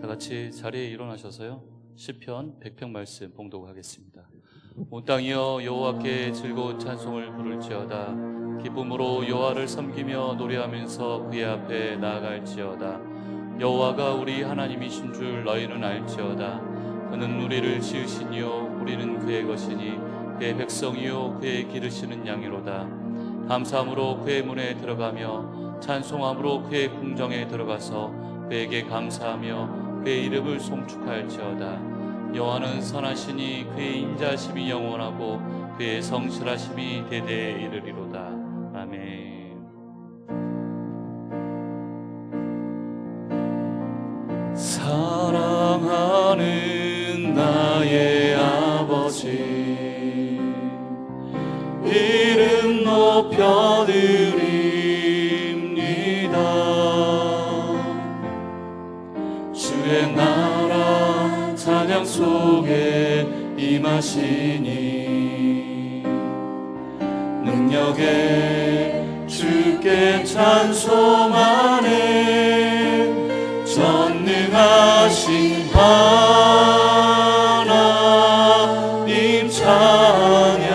다 같이 자리에 일어나셔서요, 시편 100편 말씀 봉독하겠습니다. 온 땅이여 여호와께 즐거운 찬송을 부를지어다. 기쁨으로 여호와를 섬기며 노래하면서 그의 앞에 나아갈지어다. 여호와가 우리 하나님이신 줄 너희는 알지어다. 그는 우리를 지으시니요 우리는 그의 것이니 그의 백성이요 그의 기르시는 양이로다. 감사함으로 그의 문에 들어가며 찬송함으로 그의 궁정에 들어가서 그에게 감사하며 그의 이름을 송축할지어다. 여호와는 선하시니 그의 인자심이 영원하고 그의 성실하심이 대대에 이르리로다. 아멘. 사랑하는 나의 아버지, 이름 높여드립니다. 주의 나라 찬양 속에 임하시니 능력에 주께 찬송하네. 전능하신 하나님 찬양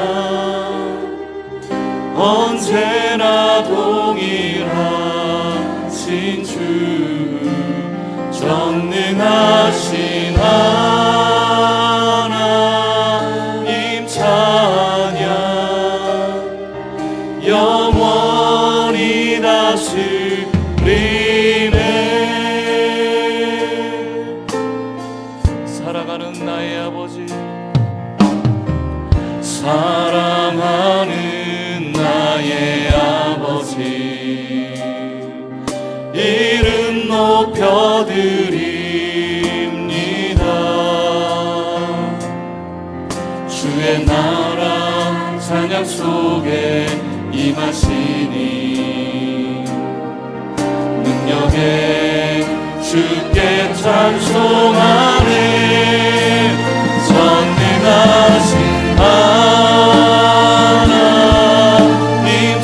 언제나 동일하신 주, 전능하신 하나님 찬양 영원히 다스리네. 사랑하는 나의 아버지, 사랑하는 나의 아버지, 이름 높여드립니다. 주의 나라 찬양 속에 임하시니 능력에 주께 찬송하네. 전능하신 하나님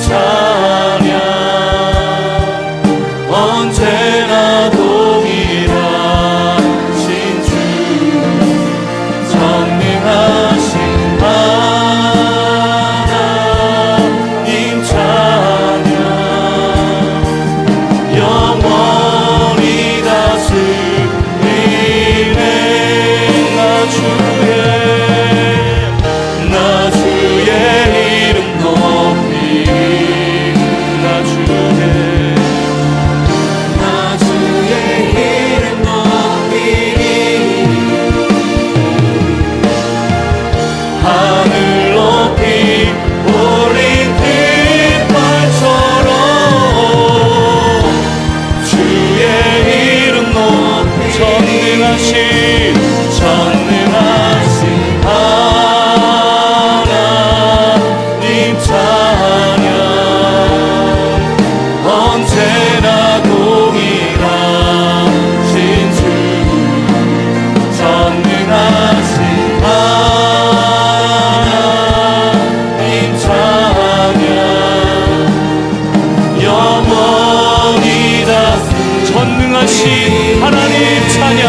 찬양 언제나 동일하신 주, 전능하신 하나님 찬양 영원히 다스리네. 나 주의 이름 높이, 나 주의 이름 높이 하늘 높이 올린 깃발처럼 주의 이름 높이 전능하신 하나님 찬양 언제나 동일하신 주, 전능하신 하나님 찬양 영원히 다스리네. 전능하신 하나님 찬양,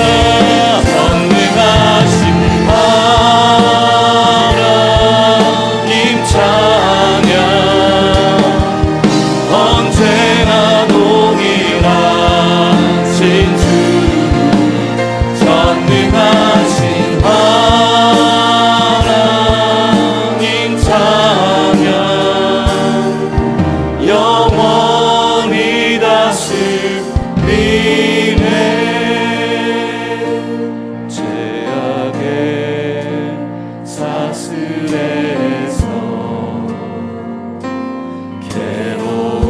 전능하신 하나님 찬양 언제나 동일하신 주, 전능하신 하나님 찬양 영원히 다스리네. 죄악의 사슬에서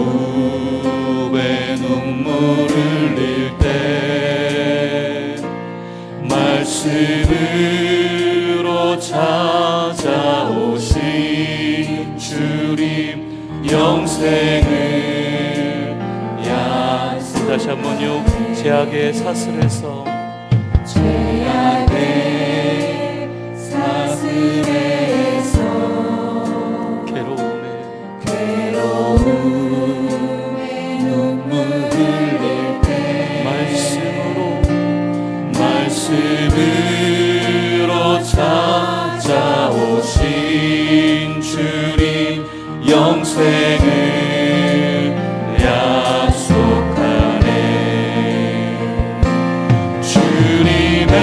괴로움에 눈물을 흘릴 때 말씀으로 찾아오신 주님 영생을 다시 한번요. 죄악의 사슬에서 괴로움에 눈물 흘릴 때 말씀으로 말씀으로 찾아오신 주님 영생을 약속하네. 주님의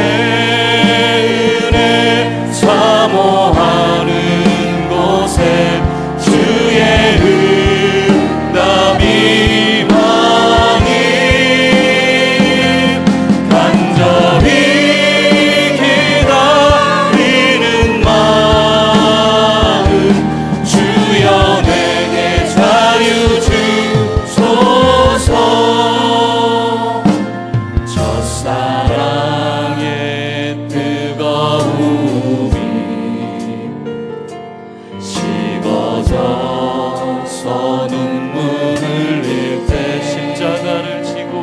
은혜 사모하는 곳에 주의 응답이 많이 간절히 기다리는 마음 주여 내게 자유 주소서. 첫사랑의 뜨거움이 식어져서 눈물 흘릴 때 십자가를 지고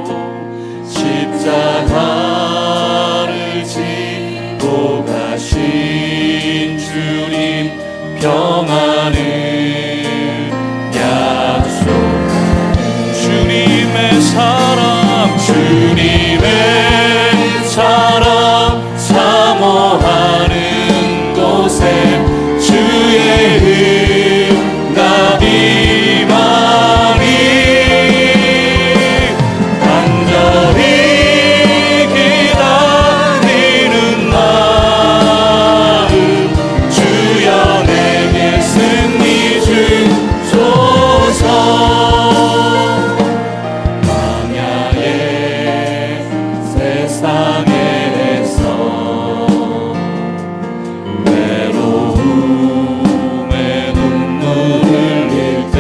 가신 주님 평안을 약속하는 주님의 사랑 사모하는 곳에 주의 응답이 많이 간절히 기다리는 마음 주여 내게 승리 주소서. 광야의 세상에서 외로움에 눈물 흘릴 때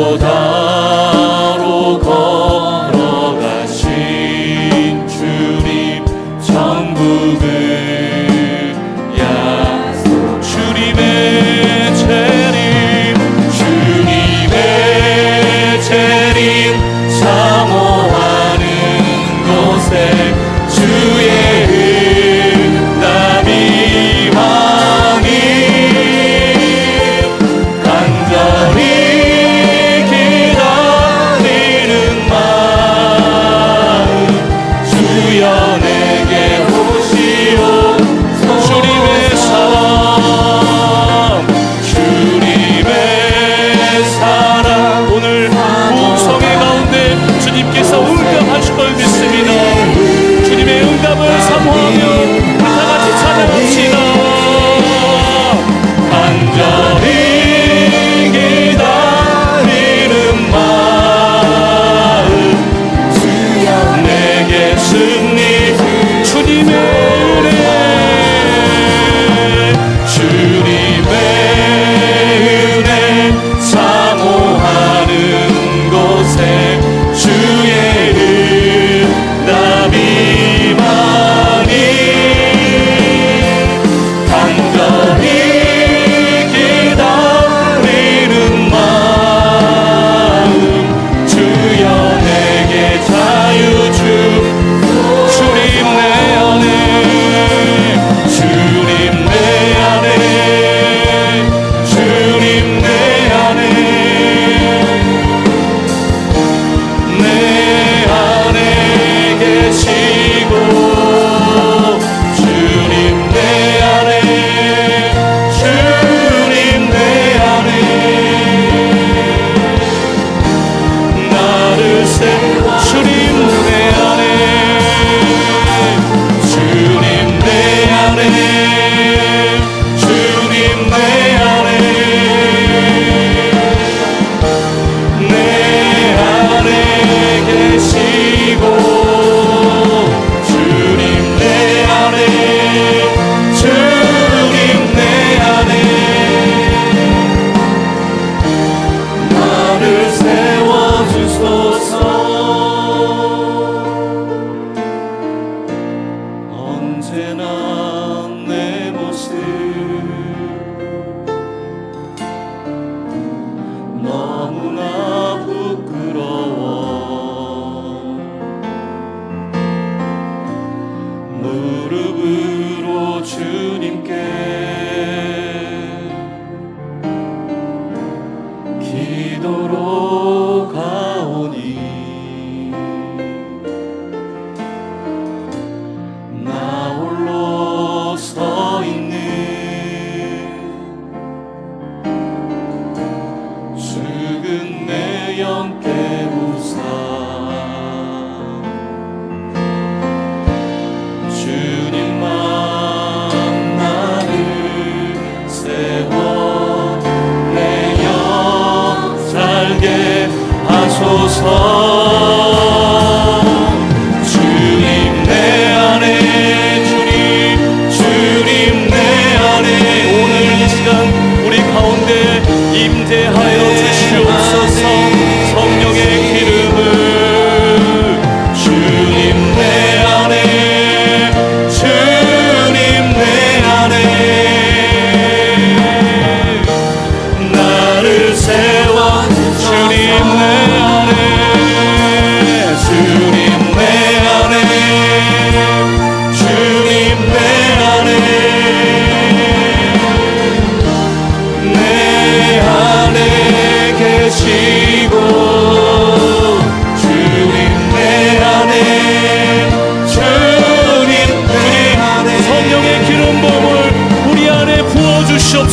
골고다로 걸어가신 주님 천국을 약속. 주님의 재림 사모하는 곳에 주의 응답이 많이 간절히 기다리는 마음 주여 내게 오시옵소서. 주님의 사랑 오늘 부흥성회 가운데 주님께서 응답하실 걸 믿습니다. 주님의 응답을 사모하며 다 같이 찬양합시다. 간절히 기다리는 마음 주여 내게 승리 주님의 은혜 사모하는 곳에 주의 응답이 많이 간절히 기다리는 마음 주여 내게 자유 주님 내 안에 주님 내 안에 주님 내 안에 내 안에 계시고 주님 내 안에 주님 내 안에 나를 세워 주님 내 안에 주님 내 안에 주님 내 안에 내 안에 계시고 주님 내 안에 주님 내 안에 나를 세워주소서. 언제나 내 모습 너무나 부끄러워 무릎으로 주님께 기도로 가오니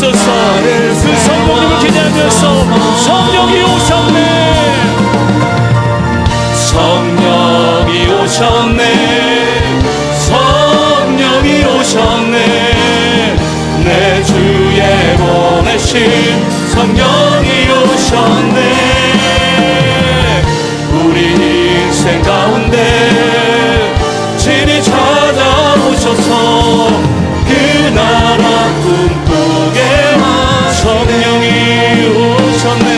주시옵소서. 그 성령님을 기대하면서 성령이 오셨네, 성령이 오셨네, 성령이 오셨네, 내 주에 보내신 성령이 오셨네. 우리 인생 가운데 진히 찾아오셔서 그 나라 꿈꾸게 성령이 오셨네,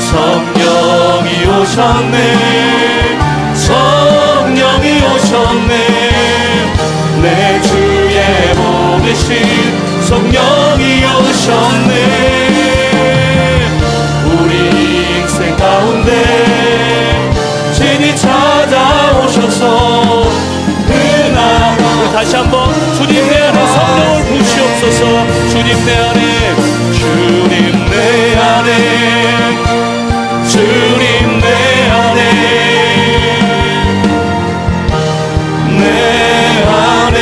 성령이 오셨네, 성령이 오셨네, 내 주에 보내신 성령이 오셨네. 우리 인생 가운데 진히 찾아오셔서 그 나라. 다시 한번 주님 내 안에 성령을 부으시옵소서. 주님 내 안에, 주님 내 안에, 주님 내 안에, 내 안에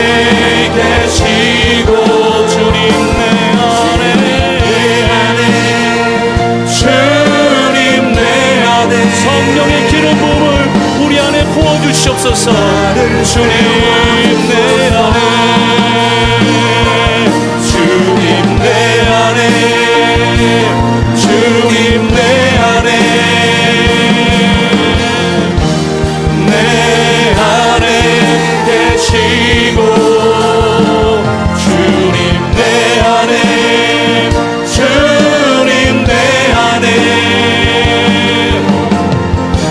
계시고, 주님 내 안에, 주님 내 안에 성령의 기름 부음을 우리 안에 부어주시옵소서. 주님 내 안에, 주님 내 안에, 주님 내 안에, 내 안에 계시고, 주님 내 안에, 주님 내 안에.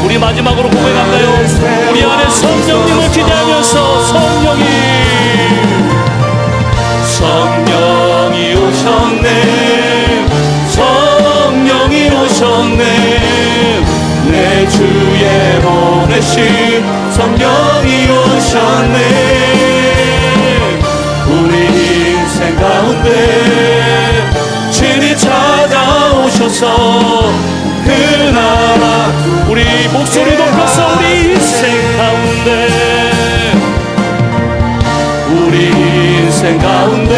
우리 마지막으로 고백할까요? 우리 안에 성령님을 기대하면서 성령이 오셨네, 성령이 오셨네, 내 주에 보내신 성령이 오셨네. 우리 인생 가운데 진히 찾아오셔서 그 나라. 우리 목소리 높여서 우리 인생 가운데, 우리 인생 가운데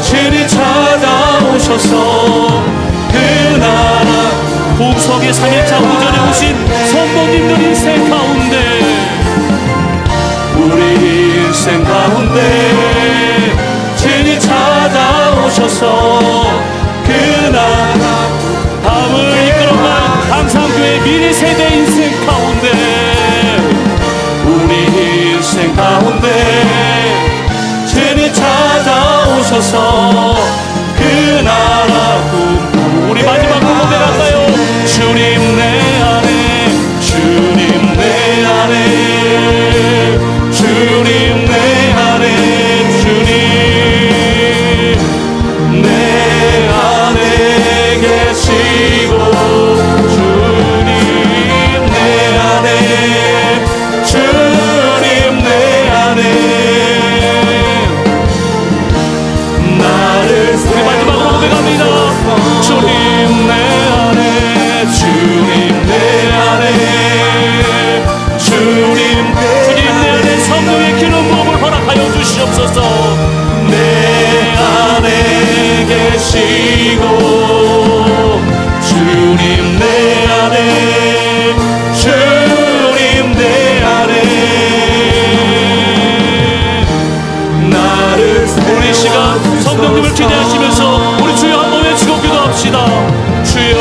진히 찾아오셔서 그 나라. 구속의 3일차 오전에 오신 성도님들 인생 가운데, 우리 인생 가운데 진히 찾아오셔서 그 나라. 다음을 이끌어간 강상교회 미래 세대 인생 가운데, 우리 인생 가운데 진히 찾아오셔서 그 나라 꿈. 우리 마지막으로 고백할까요? 주님 내 안에, 주님 내 안에, 주님 내 안에, 주님 내 안에 계시고, 주님 내 안에, 주님 내 안에, 나를. 우리 마지막으로 고백합니다. 주님 내 안에, 주님 내 안에, 주님 내 안에 성령의 기름 부음을 허락하여 주시옵소서. 내 안에 계시고, 주님 내 안에, 주님 내 안에, 나를. 우리 시간 성령님을 기대하시면서 우리 주여 한번 외치고 기도합시다. 주여,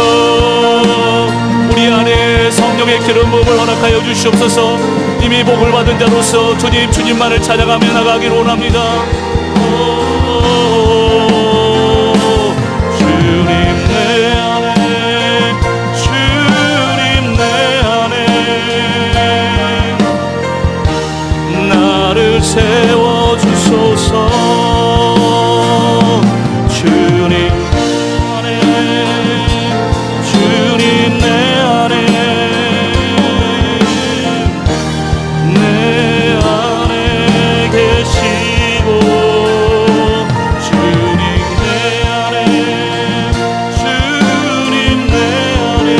우리 안에 성령의 기름 부음을 허락하여 주시옵소서. 이미 복을 받은 자로서 주님만을 찾아가며 나가기를 원합니다. 주님 내 안에, 주님 내 안에, 나를 세워주소서. 주님 안에, 주님 내 안에, 내 안에 계시고, 주님 내 안에, 주님 내 안에,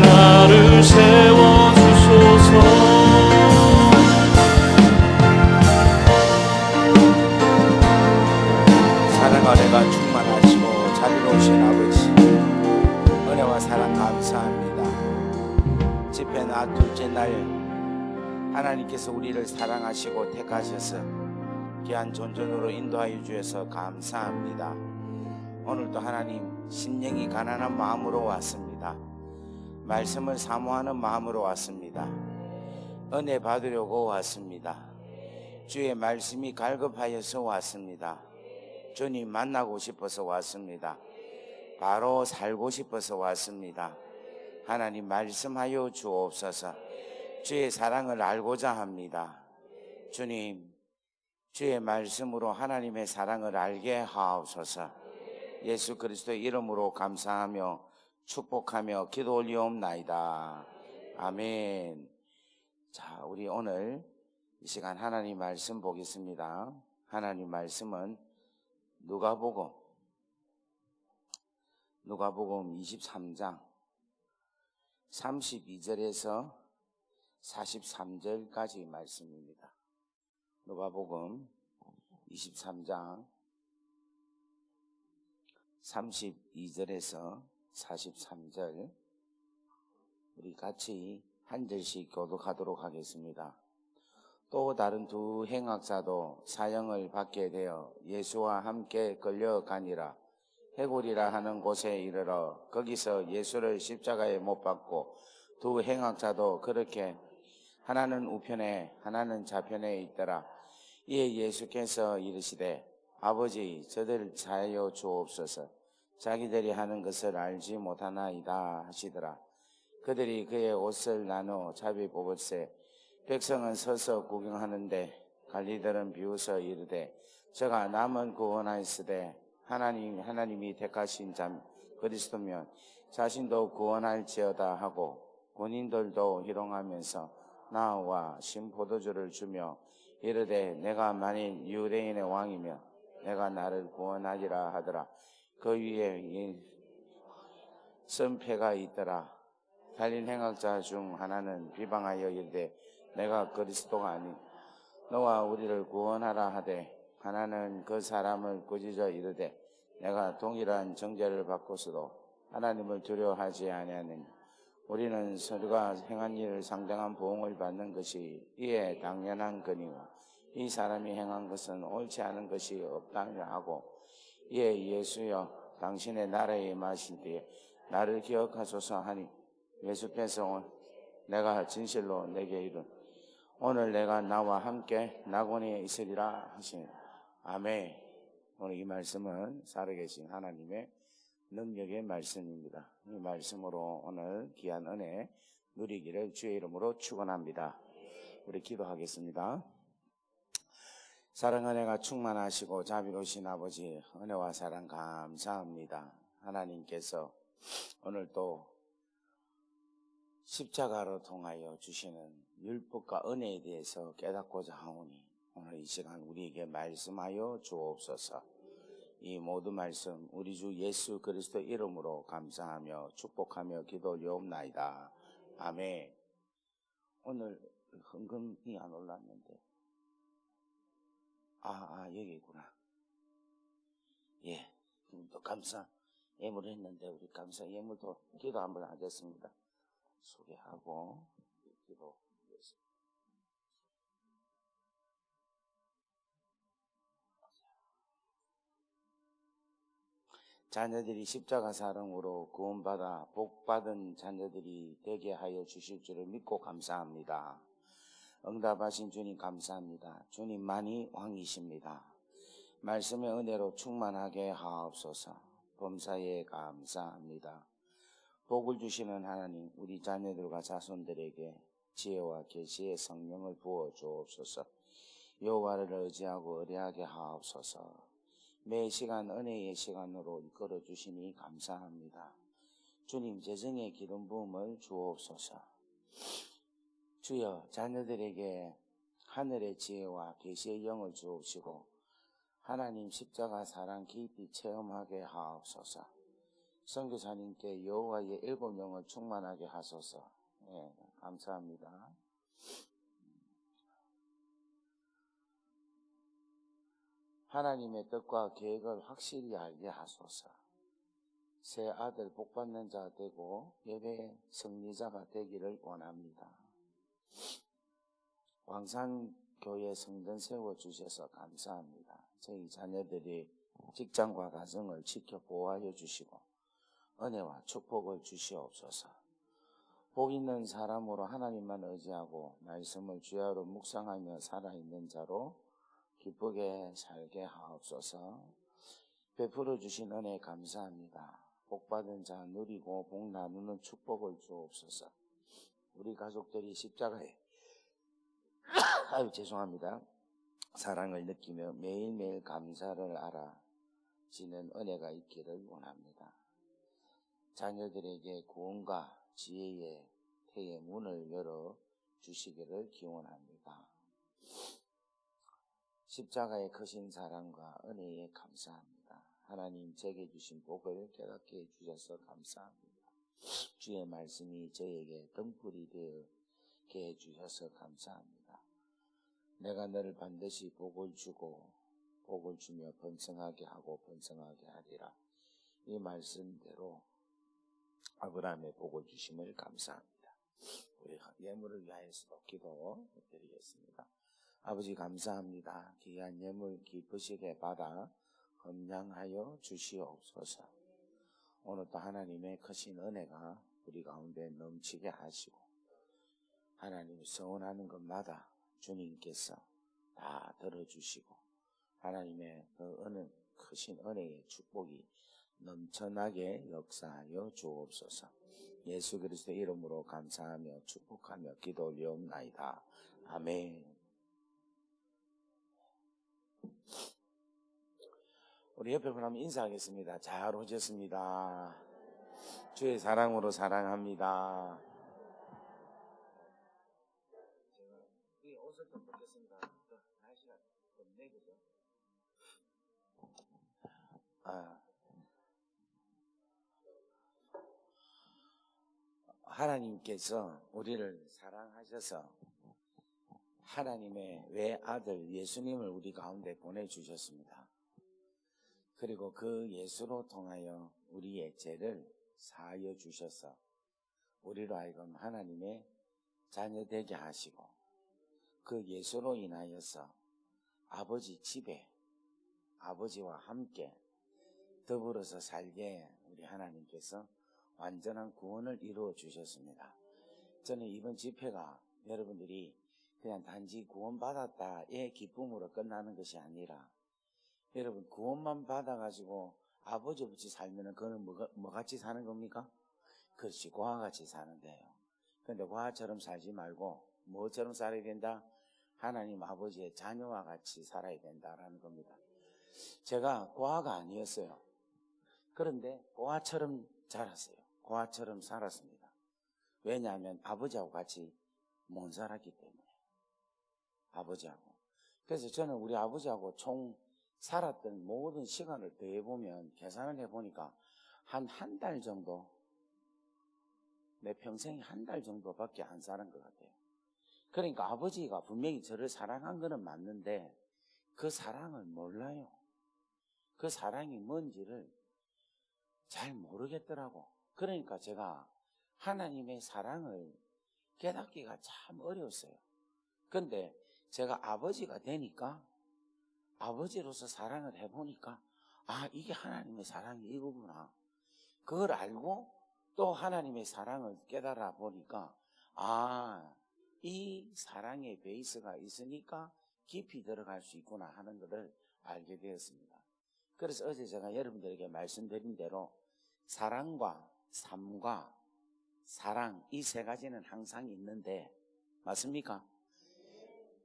나를 세워주소서. 감사합니다. 집회 나 둘째 날 하나님께서 우리를 사랑하시고 택하셔서 귀한 존전으로 인도하여 주셔서 감사합니다. 오늘도 하나님 심령이 가난한 마음으로 왔습니다. 말씀을 사모하는 마음으로 왔습니다. 은혜 받으려고 왔습니다. 주의 말씀이 갈급하여서 왔습니다. 주님 만나고 싶어서 왔습니다. 바로 살고 싶어서 왔습니다. 하나님 말씀하여 주옵소서. 주의 사랑을 알고자 합니다. 주님, 주의 말씀으로 하나님의 사랑을 알게 하옵소서. 예수 그리스도의 이름으로 감사하며 축복하며 기도 올리옵나이다. 아멘. 자, 우리 오늘 이 시간 하나님 말씀 보겠습니다. 하나님 말씀은 누가복음 23장 32절에서 43절까지 말씀입니다. 누가복음 23장 32절에서 43절 우리 같이 한 절씩 교독하도록 하겠습니다. 또 다른 두 행악자도 사형을 받게 되어 예수와 함께 끌려가니라. 해골이라 하는 곳에 이르러 거기서 예수를 십자가에 못 박고 두 행악자도 그렇게 하나는 우편에 하나는 좌편에 있더라. 이에 예수께서 이르시되 아버지 저들 자여 주옵소서. 자기들이 하는 것을 알지 못하나이다 하시더라. 그들이 그의 옷을 나누어 자비 뽑을세. 백성은 서서 구경하는데 관리들은 비웃어 이르되 저가 남은 구원하였으되 하나님이 택하신 자 그리스도면 자신도 구원할지어다 하고 군인들도 희롱하면서 나와 신포도주를 주며 이르되 내가 만일 유대인의 왕이면 내가 나를 구원하리라 하더라. 그 위에 선패가 있더라. 달린 행악자 중 하나는 비방하여 이르되 내가 그리스도가 아닌 너와 우리를 구원하라 하되 하나는 그 사람을 꾸짖어 이르되 내가 동일한 정죄를 받고서도 하나님을 두려워하지 아니하느니 우리는 서로가 행한 일을 상당한 보응을 받는 것이 이에 당연한 거니와 이 사람이 행한 것은 옳지 않은 것이 없다니라 하고 이에 예수여 당신의 나라에 임하신 뒤에 나를 기억하소서 하니 예수께서 내가 진실로 내게 이른 오늘 내가 나와 함께 낙원에 있으리라 하시니 아멘. 오늘 이 말씀은 살아계신 하나님의 능력의 말씀입니다. 이 말씀으로 오늘 귀한 은혜 누리기를 주의 이름으로 축원합니다. 우리 기도하겠습니다. 사랑 은혜가 충만하시고 자비로우신 아버지 은혜와 사랑 감사합니다. 하나님께서 오늘 또 십자가로 통하여 주시는 율법과 은혜에 대해서 깨닫고자 하오니 오늘 이 시간 우리에게 말씀하여 주옵소서. 이 모든 말씀 우리 주 예수 그리스도 이름으로 감사하며 축복하며 기도 올리옵나이다. 아멘. 오늘 헌금이 안 올랐는데 여기 있구나. 예, 또 감사 예물 했는데 우리 감사 예물도 기도 한번 하겠습니다. 소개하고 기도. 자녀들이 십자가 사랑으로 구원받아 복받은 자녀들이 되게 하여 주실 줄을 믿고 감사합니다. 응답하신 주님 감사합니다. 주님만이 왕이십니다. 말씀의 은혜로 충만하게 하옵소서. 범사에 감사합니다. 복을 주시는 하나님 우리 자녀들과 자손들에게 지혜와 계시의 성령을 부어 주옵소서. 여호와를 의지하고 의뢰하게 하옵소서. 매 시간 은혜의 시간으로 이끌어 주시니 감사합니다. 주님 재정의 기름 부음을 주옵소서. 주여 자녀들에게 하늘의 지혜와 계시의 영을 주옵시고 하나님 십자가 사랑 깊이 체험하게 하옵소서. 선교사님께 여호와의 일곱 영을 충만하게 하소서. 네, 감사합니다. 하나님의 뜻과 계획을 확실히 알게 하소서. 새 아들 복받는 자 되고 예배의 승리자가 되기를 원합니다. 광산교회 성전 세워주셔서 감사합니다. 저희 자녀들이 직장과 가정을 지켜 보호하여 주시고 은혜와 축복을 주시옵소서. 복 있는 사람으로 하나님만 의지하고 말씀을 주야로 묵상하며 살아있는 자로 기쁘게 살게 하옵소서. 베풀어 주신 은혜 감사합니다. 복받은 자 누리고 복 나누는 축복을 주옵소서. 우리 가족들이 십자가에 죄송합니다. 사랑을 느끼며 매일매일 감사를 알아지는 은혜가 있기를 원합니다. 자녀들에게 구원과 지혜의 태의 문을 열어 주시기를 기원합니다. 십자가의 크신 사랑과 은혜에 감사합니다. 하나님 제게 주신 복을 깨닫게 해주셔서 감사합니다. 주의 말씀이 저에게 등불이 되게 해주셔서 감사합니다. 내가 너를 반드시 복을 주고 복을 주며 번성하게 하고 번성하게 하리라. 이 말씀대로 아브라함의 복을 주심을 감사합니다. 우리 예물을 위하여서도 기도드리겠습니다. 아버지 감사합니다. 귀한 예물 기쁘시게 받아 헌량하여 주시옵소서. 오늘도 하나님의 크신 은혜가 우리 가운데 넘치게 하시고 하나님 서원하는 것마다 주님께서 다 들어주시고 하나님의 그 크신 은혜의 축복이 넘쳐나게 역사하여 주옵소서. 예수 그리스도의 이름으로 감사하며 축복하며 기도 올려옵나이다. 아멘. 우리 옆에 분 한번 인사하겠습니다. 잘 오셨습니다. 주의 사랑으로 사랑합니다. 제가 옷을 좀 벗겠습니다. 날씨가 덥네, 그죠? 하나님께서 우리를 사랑하셔서 하나님의 외아들 예수님을 우리 가운데 보내주셨습니다. 그리고 그 예수로 통하여 우리의 죄를 사하여 주셔서 우리로 하여금 하나님의 자녀 되게 하시고 그 예수로 인하여서 아버지 집에 아버지와 함께 더불어서 살게 우리 하나님께서 완전한 구원을 이루어 주셨습니다. 저는 이번 집회가 여러분들이 그냥 단지 구원받았다의 기쁨으로 끝나는 것이 아니라 여러분 구원만 받아가지고 아버지 없이 살면 그거는 뭐 같이 사는 겁니까? 그렇지, 고아 같이 사는데요. 그런데 고아처럼 살지 말고 뭐처럼 살아야 된다? 하나님 아버지의 자녀와 같이 살아야 된다라는 겁니다. 제가 고아가 아니었어요. 그런데 고아처럼 자랐어요. 고아처럼 살았습니다. 왜냐하면 아버지하고 같이 못 살았기 때문에. 아버지하고. 그래서 저는 우리 아버지하고 총 살았던 모든 시간을 더해보면 계산을 해보니까 한 달 정도, 내 평생이 한 달 정도밖에 안 사는 것 같아요. 그러니까 아버지가 분명히 저를 사랑한 거는 맞는데 그 사랑을 몰라요. 그 사랑이 뭔지를 잘 모르겠더라고. 그러니까 제가 하나님의 사랑을 깨닫기가 참 어려웠어요. 근데 제가 아버지가 되니까 아버지로서 사랑을 해보니까 이게 하나님의 사랑이 이거구나. 그걸 알고 또 하나님의 사랑을 깨달아 보니까 이 사랑의 베이스가 있으니까 깊이 들어갈 수 있구나 하는 것을 알게 되었습니다. 그래서 어제 제가 여러분들에게 말씀드린 대로 사랑과 삶과 사랑 이 세 가지는 항상 있는데 맞습니까?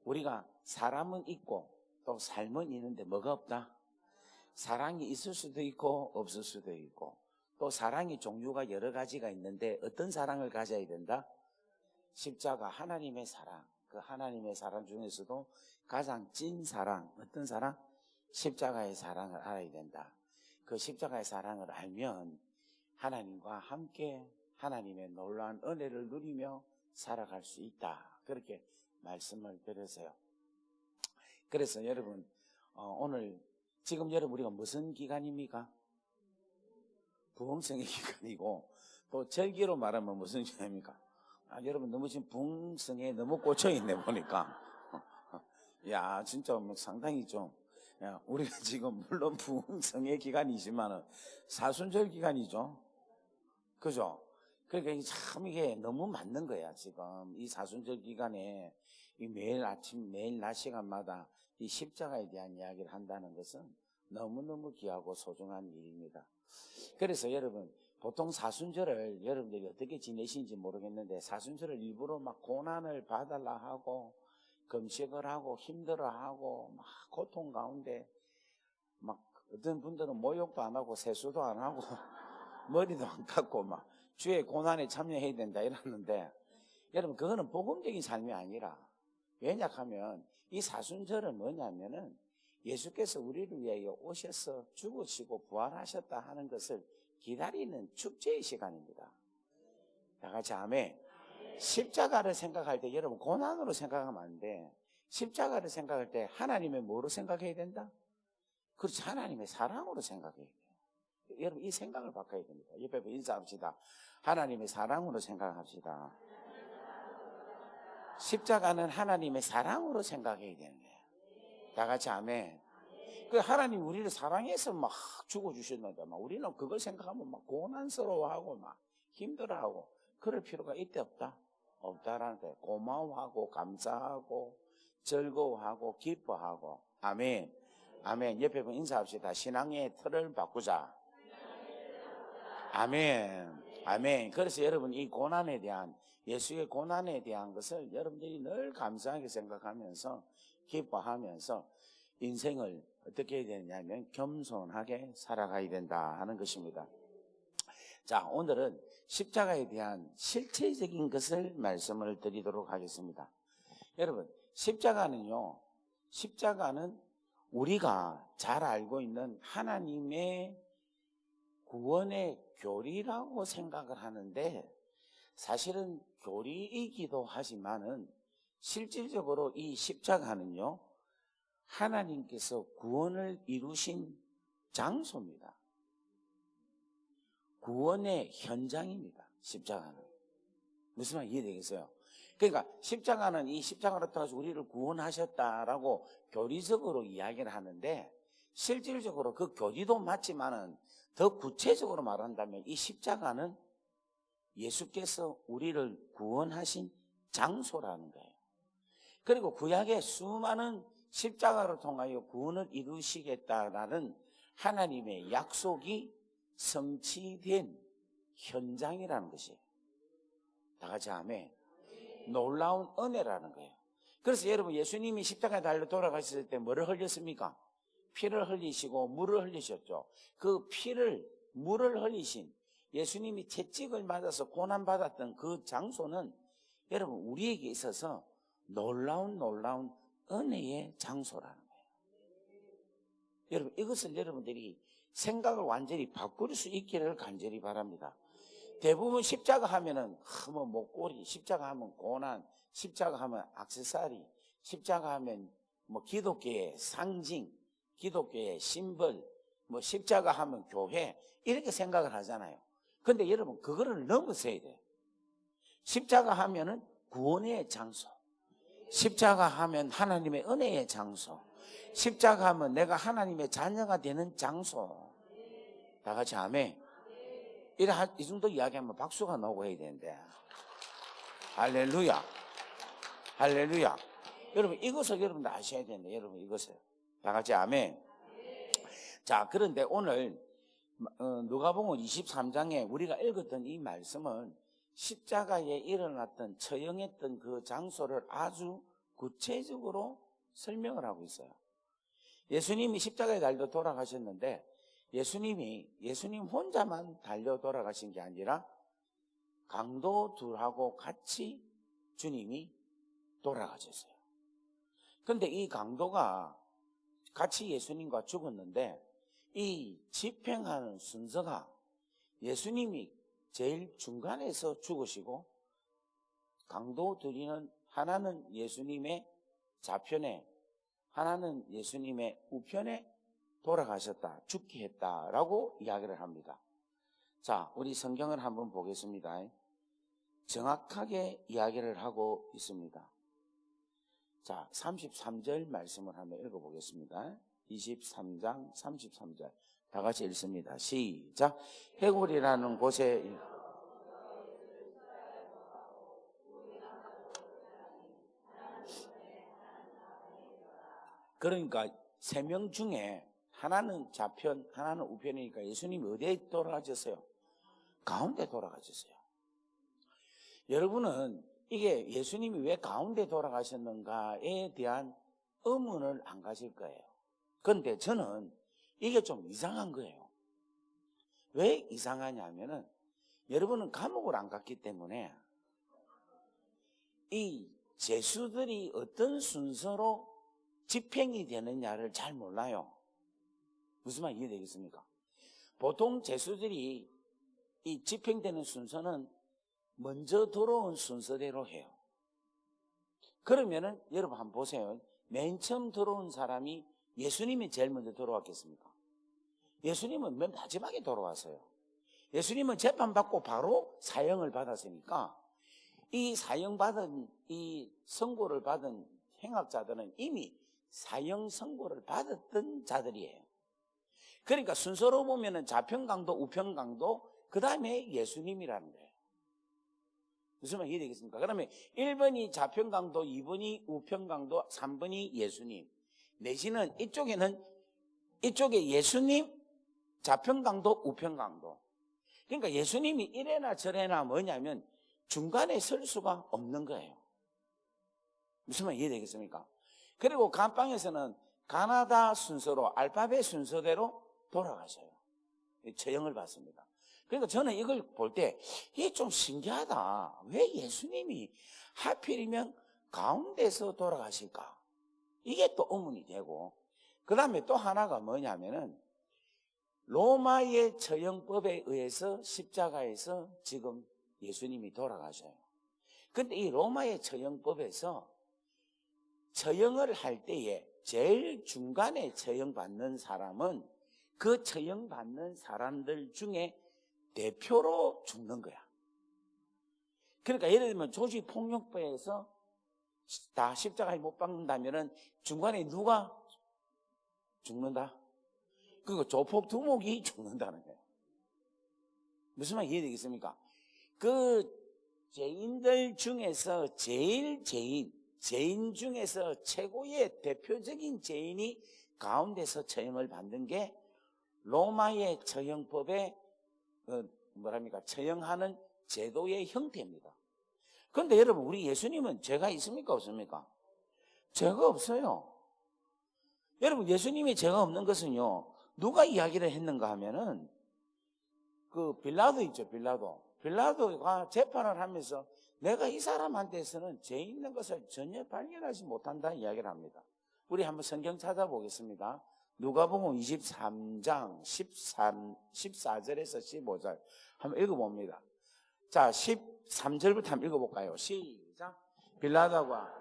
우리가 사람은 있고 또 삶은 있는데 뭐가 없다? 사랑이 있을 수도 있고 없을 수도 있고 또 사랑의 종류가 여러 가지가 있는데 어떤 사랑을 가져야 된다? 십자가 하나님의 사랑, 그 하나님의 사랑 중에서도 가장 찐 사랑, 어떤 사랑? 십자가의 사랑을 알아야 된다. 그 십자가의 사랑을 알면 하나님과 함께 하나님의 놀라운 은혜를 누리며 살아갈 수 있다. 그렇게 말씀을 드렸어요. 그래서 여러분 오늘 지금 여러분 우리가 무슨 기간입니까? 부흥성의 기간이고 또 절기로 말하면 무슨 시간입니까? 여러분 너무 지금 부흥성에 너무 꽂혀있네 보니까. 야 진짜 뭐 상당히 좀 우리가 지금 물론 부흥성의 기간이지만 사순절 기간이죠. 그죠? 그러니까 참 이게 너무 맞는 거야. 지금 이 사순절 기간에 이 매일 아침 매일 낮 시간마다 이 십자가에 대한 이야기를 한다는 것은 너무너무 귀하고 소중한 일입니다. 그래서 여러분 보통 사순절을 여러분들이 어떻게 지내시는지 모르겠는데 사순절을 일부러 막 고난을 받으려 하고 금식을 하고 힘들어하고 막 고통 가운데 막 어떤 분들은 모욕도 안 하고 세수도 안 하고 머리도 안 깎고 막 주의 고난에 참여해야 된다 이러는데 여러분 그거는 복음적인 삶이 아니라 왜냐하면 이 사순절은 뭐냐면은 예수께서 우리를 위하여 오셔서 죽으시고 부활하셨다 하는 것을 기다리는 축제의 시간입니다. 다 같이 아멘. 십자가를 생각할 때 여러분 고난으로 생각하면 안 돼. 십자가를 생각할 때 하나님의 뭐로 생각해야 된다? 그렇지 하나님의 사랑으로 생각해야 돼요. 여러분 이 생각을 바꿔야 됩니다. 옆에 인사합시다. 하나님의 사랑으로 생각합시다. 십자가는 하나님의 사랑으로 생각해야 되는 거예요. 다 같이 아멘. 그 하나님 우리를 사랑해서 막 죽어주셨는데 막 우리는 그걸 생각하면 막 고난스러워하고 막 힘들어하고 그럴 필요가 있대 없다? 없다라는 거예요. 고마워하고 감사하고 즐거워하고 기뻐하고 아멘. 아멘. 옆에 분 인사합시다. 신앙의 틀을 바꾸자. 아멘. 아멘. 그래서 여러분 이 고난에 대한 예수의 고난에 대한 것을 여러분들이 늘 감사하게 생각하면서 기뻐하면서 인생을 어떻게 해야 되냐면 겸손하게 살아가야 된다 하는 것입니다. 자, 오늘은 십자가에 대한 실체적인 것을 말씀을 드리도록 하겠습니다. 여러분, 십자가는 우리가 잘 알고 있는 하나님의 구원의 교리라고 생각을 하는데 사실은 교리이기도 하지만은 실질적으로 이 십자가는요 하나님께서 구원을 이루신 장소입니다. 구원의 현장입니다. 십자가는. 무슨 말 이해되겠어요? 그러니까 십자가는 이 십자가로 통해서 우리를 구원하셨다라고 교리적으로 이야기를 하는데 실질적으로 그 교리도 맞지만은 더 구체적으로 말한다면 이 십자가는 예수께서 우리를 구원하신 장소라는 거예요. 그리고 구약의 수많은 십자가를 통하여 구원을 이루시겠다라는 하나님의 약속이 성취된 현장이라는 것이에요. 다 같이 아멘. 놀라운 은혜라는 거예요. 그래서 여러분 예수님이 십자가에 달려 돌아가셨을 때 뭐를 흘렸습니까? 피를 흘리시고 물을 흘리셨죠. 그 물을 흘리신 예수님이 채찍을 맞아서 고난받았던 그 장소는 여러분 우리에게 있어서 놀라운 은혜의 장소라는 거예요. 여러분 이것을 여러분들이 생각을 완전히 바꿀 수 있기를 간절히 바랍니다. 대부분 십자가 하면은 뭐 목걸이, 십자가 하면 고난, 십자가 하면 액세서리, 십자가 하면 뭐 기독교의 상징, 기독교의 심벌, 뭐 십자가 하면 교회 이렇게 생각을 하잖아요. 근데 여러분 그거를 넘어서야 돼요. 십자가 하면은 구원의 장소, 십자가 하면 하나님의 은혜의 장소, 십자가 하면 내가 하나님의 자녀가 되는 장소. 다 같이 아멘. 이 정도 이야기하면 박수가 나오고 해야 되는데 할렐루야 할렐루야. 여러분 이것을 여러분들 아셔야 되는데 여러분 이것을 다 같이 아멘. 자, 그런데 오늘 누가복음 23장에 우리가 읽었던 이 말씀은 십자가에 일어났던 처형했던 그 장소를 아주 구체적으로 설명을 하고 있어요. 예수님이 십자가에 달려 돌아가셨는데 예수님 혼자만 달려 돌아가신 게 아니라 강도 둘하고 같이 주님이 돌아가셨어요. 그런데 이 강도가 같이 예수님과 죽었는데 이 집행하는 순서가 예수님이 제일 중간에서 죽으시고 강도 둘이는 하나는 예수님의 좌편에 하나는 예수님의 우편에 돌아가셨다, 죽게 했다라고 이야기를 합니다. 자, 우리 성경을 한번 보겠습니다. 정확하게 이야기를 하고 있습니다. 자, 33절 말씀을 한번 읽어보겠습니다. 23장 33절. 다 같이 읽습니다. 시작. 해골이라는 곳에 그러니까 3명 중에 하나는 좌편, 하나는 우편이니까 예수님이 어디에 돌아가셨어요? 가운데 돌아가셨어요. 여러분은 이게 예수님이 왜 가운데 돌아가셨는가에 대한 의문을 안 가질 거예요. 그런데 저는 이게 좀 이상한 거예요. 왜 이상하냐면은 여러분은 감옥을 안 갔기 때문에 이 죄수들이 어떤 순서로 집행이 되느냐를 잘 몰라요. 무슨 말 이해되겠습니까? 보통 죄수들이 이 집행되는 순서는 먼저 들어온 순서대로 해요. 그러면은 여러분 한번 보세요. 맨 처음 들어온 사람이 예수님이 제일 먼저 들어왔겠습니까? 예수님은 맨 마지막에 돌아왔어요. 예수님은 재판받고 바로 사형을 받았으니까 이 사형받은 이 선고를 받은 행악자들은 이미 사형 선고를 받았던 자들이에요. 그러니까 순서로 보면은 좌편강도 우편강도 그 다음에 예수님이라는 거예요. 무슨 말 이해되겠습니까? 그러면 1번이 좌편강도, 2번이 우편강도, 3번이 예수님. 내지는 이쪽에 예수님, 좌편강도, 우편강도. 그러니까 예수님이 이래나 저래나 뭐냐면 중간에 설 수가 없는 거예요. 무슨 말 이해되겠습니까? 그리고 감방에서는 가나다 순서로 알파벳 순서대로 돌아가셔요. 처형을 받습니다. 그러니까 저는 이걸 볼 때 이게 좀 신기하다. 왜 예수님이 하필이면 가운데서 돌아가실까? 이게 또 의문이 되고, 그 다음에 또 하나가 뭐냐면은 로마의 처형법에 의해서 십자가에서 지금 예수님이 돌아가셔요. 근데 이 로마의 처형법에서 처형을 할 때에 제일 중간에 처형받는 사람은 그 처형받는 사람들 중에 대표로 죽는 거야. 그러니까 예를 들면 조직폭력배에서 다 십자가에 못 박는다면은 중간에 누가 죽는다? 그리고 조폭 두목이 죽는다는 거예요. 무슨 말 이해되겠습니까? 그 죄인들 중에서 제일 죄인 중에서 최고의 대표적인 죄인이 가운데서 처형을 받는 게 로마의 처형법의 처형하는 제도의 형태입니다. 그런데 여러분, 우리 예수님은 죄가 있습니까? 없습니까? 죄가 없어요. 여러분, 예수님이 죄가 없는 것은요, 누가 이야기를 했는가 하면은 그 빌라도 있죠. 빌라도가 재판을 하면서 내가 이 사람한테서는 죄 있는 것을 전혀 발견하지 못한다 이야기를 합니다. 우리 한번 성경 찾아보겠습니다. 누가복음 23장 14절에서 15절 한번 읽어봅니다. 자, 13절부터 한번 읽어볼까요? 시작. 빌라도가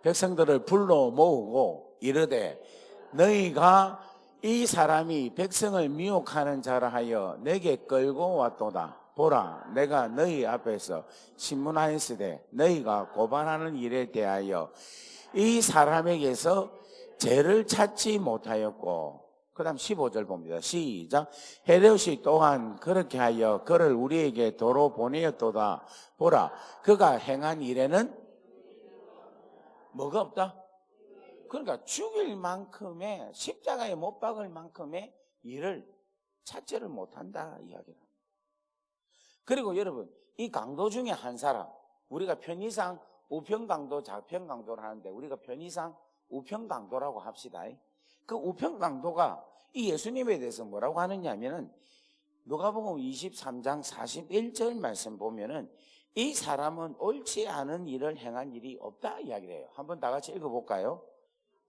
백성들을 불러 모으고 이르되 너희가 이 사람이 백성을 미혹하는 자라 하여 내게 끌고 왔도다. 보라, 내가 너희 앞에서 신문하였으되 너희가 고발하는 일에 대하여 이 사람에게서 죄를 찾지 못하였고, 그 다음 15절 봅니다. 시작. 헤롯이 또한 그렇게 하여 그를 우리에게 도로 보내었도다. 보라, 그가 행한 일에는 뭐가 없다? 그러니까 죽일 만큼의, 십자가에 못 박을 만큼의 일을 찾지를 못한다 이야기를. 그리고 여러분, 이 강도 중에 한 사람, 우리가 편의상 우편강도, 좌편강도를 하는데 우리가 편의상 우편강도라고 합시다. 그 우편강도가 이 예수님에 대해서 뭐라고 하느냐 하면은 누가복음 23장 41절 말씀 보면은 이 사람은 옳지 않은 일을 행한 일이 없다 이야기를 해요. 한번 다 같이 읽어볼까요?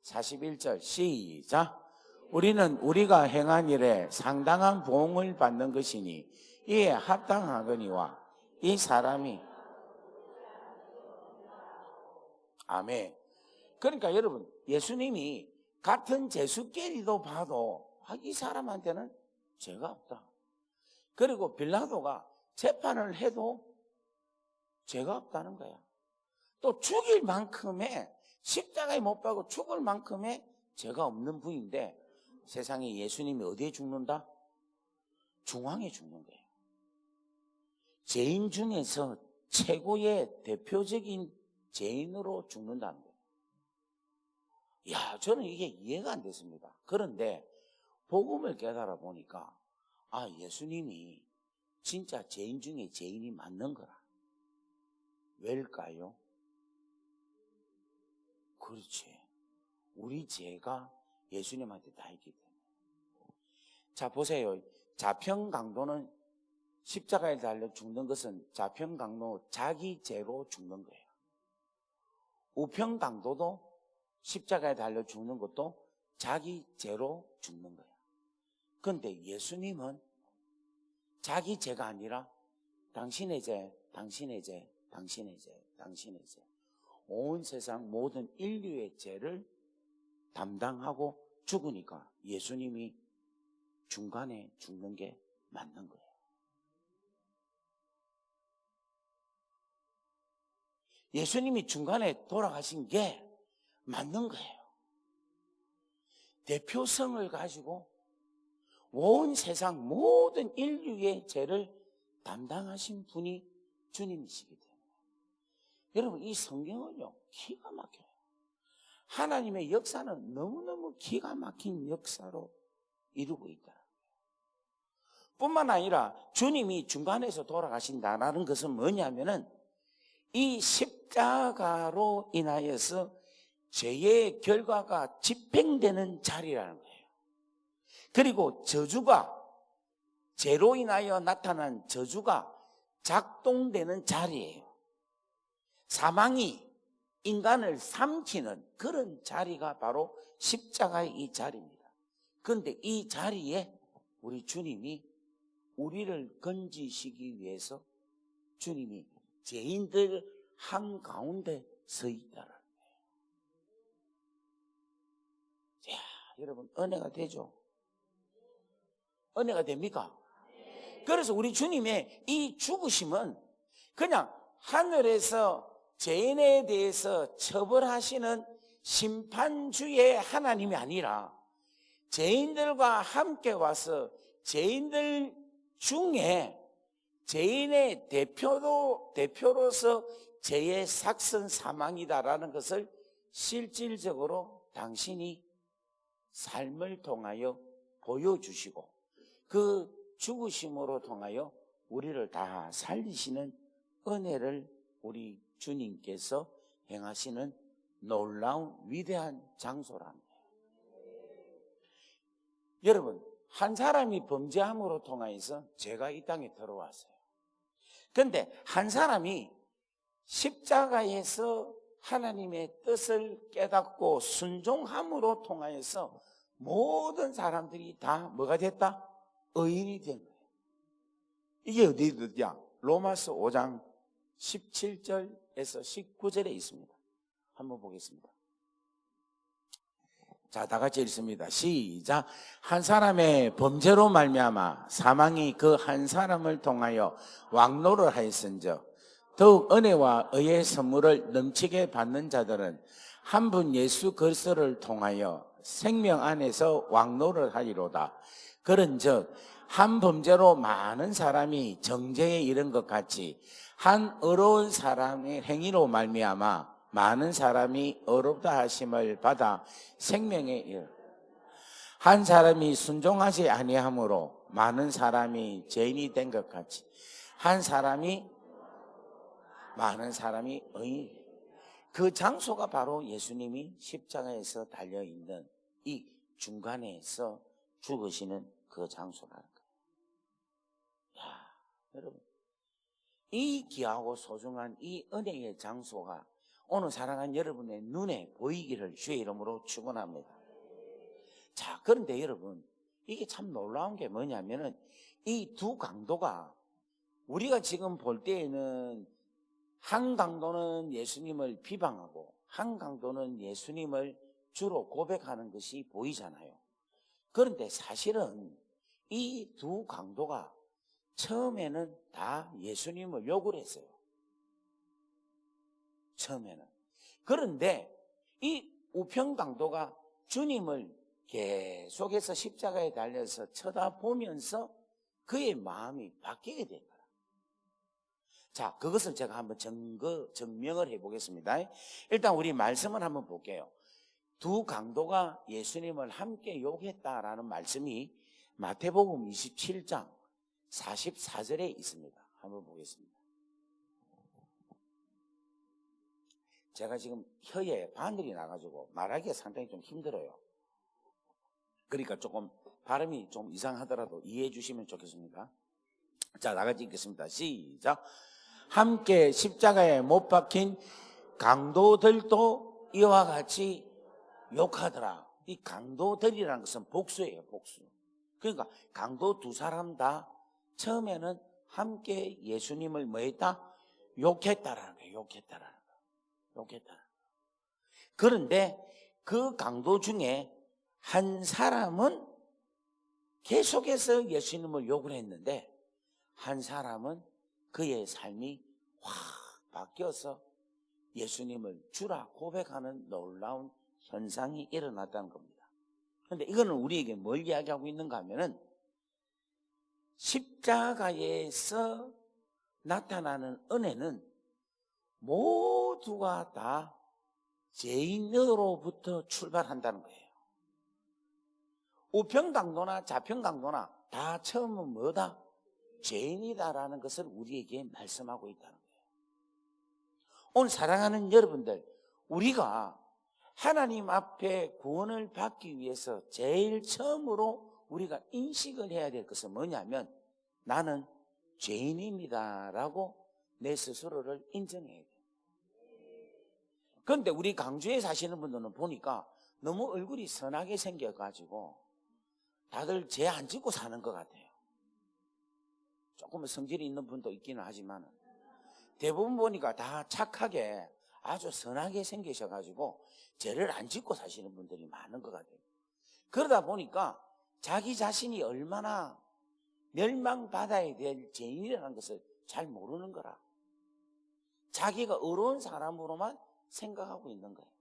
41절 시작. 우리는 우리가 행한 일에 상당한 보응을 받는 것이니 이에 합당하거니와 이 사람이 아멘. 그러니까 여러분, 예수님이 같은 죄수끼리도 봐도 이 사람한테는 죄가 없다. 그리고 빌라도가 재판을 해도 죄가 없다는 거야. 또 죽일 만큼의, 십자가에 못 박고 죽을 만큼의 죄가 없는 분인데 세상에 예수님이 어디에 죽는다? 중앙에 죽는 거예요. 죄인 중에서 최고의 대표적인 죄인으로 죽는다는 거예요. 저는 이게 이해가 안 됐습니다. 그런데 복음을 깨달아 보니까 예수님이 진짜 죄인 중에 죄인이 맞는 거라. 왜일까요? 그렇지. 우리 죄가 예수님한테 다 있기 때문에. 자, 보세요. 자평강도는 십자가에 달려 죽는 것은 자평강도 자기 죄로 죽는 거예요. 우평강도도 십자가에 달려 죽는 것도 자기 죄로 죽는 거예요. 그런데 예수님은 자기 죄가 아니라 당신의 죄, 당신의 죄, 당신의 죄, 당신의 죄, 온 세상 모든 인류의 죄를 담당하고 죽으니까 예수님이 중간에 죽는 게 맞는 거예요. 예수님이 중간에 돌아가신 게 맞는 거예요. 대표성을 가지고 온 세상 모든 인류의 죄를 담당하신 분이 주님이시기 때문에. 여러분, 이 성경은요, 기가 막혀요. 하나님의 역사는 너무너무 기가 막힌 역사로 이루고 있다. 뿐만 아니라 주님이 중간에서 돌아가신다는 것은 뭐냐면은 이 십자가로 인하여서 죄의 결과가 집행되는 자리라는 거예요. 그리고 저주가, 죄로 인하여 나타난 저주가 작동되는 자리예요. 사망이 인간을 삼키는 그런 자리가 바로 십자가의 이 자리입니다. 그런데 이 자리에 우리 주님이 우리를 건지시기 위해서 주님이 죄인들 한가운데 서 있다는 거예요. 자, 여러분, 은혜가 되죠? 은혜가 됩니까? 그래서 우리 주님의 이 죽으심은 그냥 하늘에서 죄인에 대해서 처벌하시는 심판주의 하나님이 아니라 죄인들과 함께 와서 죄인들 중에 죄인의 대표로서 죄의 삭선 사망이다라는 것을 실질적으로 당신이 삶을 통하여 보여주시고 그 죽으심으로 통하여 우리를 다 살리시는 은혜를 우리 주님께서 행하시는 놀라운 위대한 장소랍니다. 여러분, 한 사람이 범죄함으로 통하여서 죄가 이 땅에 들어왔어요. 그런데 한 사람이 십자가에서 하나님의 뜻을 깨닫고 순종함으로 통하여서 모든 사람들이 다 뭐가 됐다? 의인이 된 거예요. 이게 어디야? 로마서 5장 17절에서 19절에 있습니다. 한번 보겠습니다. 자, 다 같이 읽습니다. 시작. 한 사람의 범죄로 말미암아 사망이 그 한 사람을 통하여 왕노를 하였은즉 더욱 은혜와 의의 선물을 넘치게 받는 자들은 한 분 예수 그리스도를 통하여 생명 안에서 왕노를 하리로다. 그런즉 한 범죄로 많은 사람이 정죄에 이른 것 같이 한 의로운 사람의 행위로 말미암아 많은 사람이 의롭다 하심을 받아 생명에 이르. 한 사람이 순종하지 아니함으로 많은 사람이 죄인이 된 것 같이 많은 사람이 의인. 그 장소가 바로 예수님이 십자가에서 달려있는 이 중간에서 죽으시는 그 장소라는 거예요. 야, 여러분, 이 귀하고 소중한 이 은혜의 장소가 오늘 사랑하는 여러분의 눈에 보이기를 주의 이름으로 축원합니다. 자, 그런데 여러분, 이게 참 놀라운 게 뭐냐면은 이 두 강도가 우리가 지금 볼 때에는 한 강도는 예수님을 비방하고 한 강도는 예수님을 주로 고백하는 것이 보이잖아요. 그런데 사실은 이 두 강도가 처음에는 다 예수님을 욕을 했어요. 처음에는. 그런데 이 우평강도가 주님을 계속해서 십자가에 달려서 쳐다보면서 그의 마음이 바뀌게 된 거라. 자, 그것을 제가 한번 증명을 해보겠습니다. 일단 우리 말씀을 한번 볼게요. 두 강도가 예수님을 함께 욕했다라는 말씀이 마태복음 27장 44절에 있습니다. 한번 보겠습니다. 제가 지금 혀에 바늘이 나가지고 말하기가 상당히 좀 힘들어요. 그러니까 조금 발음이 좀 이상하더라도 이해해 주시면 좋겠습니다. 자, 나가지 읽겠습니다. 시작. 함께 십자가에 못 박힌 강도들도 이와 같이 욕하더라. 이 강도들이라는 것은 복수예요, 복수. 그러니까 강도 두 사람 다 처음에는 함께 예수님을 뭐 했다? 욕했다라는 거예요. 욕했다라는 거. 그런데 그 강도 중에 한 사람은 계속해서 예수님을 욕을 했는데 한 사람은 그의 삶이 확 바뀌어서 예수님을 주라 고백하는 놀라운 현상이 일어났다는 겁니다. 그런데 이거는 우리에게 뭘 이야기하고 있는가 하면은 십자가에서 나타나는 은혜는 모두가 다 죄인으로부터 출발한다는 거예요. 우평강도나 좌평강도나 다 처음은 뭐다? 죄인이다라는 것을 우리에게 말씀하고 있다는 거예요. 오늘 사랑하는 여러분들, 우리가 하나님 앞에 구원을 받기 위해서 제일 처음으로 우리가 인식을 해야 될 것은 뭐냐면 나는 죄인입니다라고 내 스스로를 인정해야 돼요. 그런데 우리 강주에 사시는 분들은 보니까 너무 얼굴이 선하게 생겨가지고 다들 죄 안 짓고 사는 것 같아요. 조금은 성질이 있는 분도 있기는 하지만 대부분 보니까 다 착하게 아주 선하게 생기셔가지고 죄를 안 짓고 사시는 분들이 많은 것 같아요. 그러다 보니까 자기 자신이 얼마나 멸망받아야 될 죄인이라는 것을 잘 모르는 거라. 자기가 의로운 사람으로만 생각하고 있는 거예요.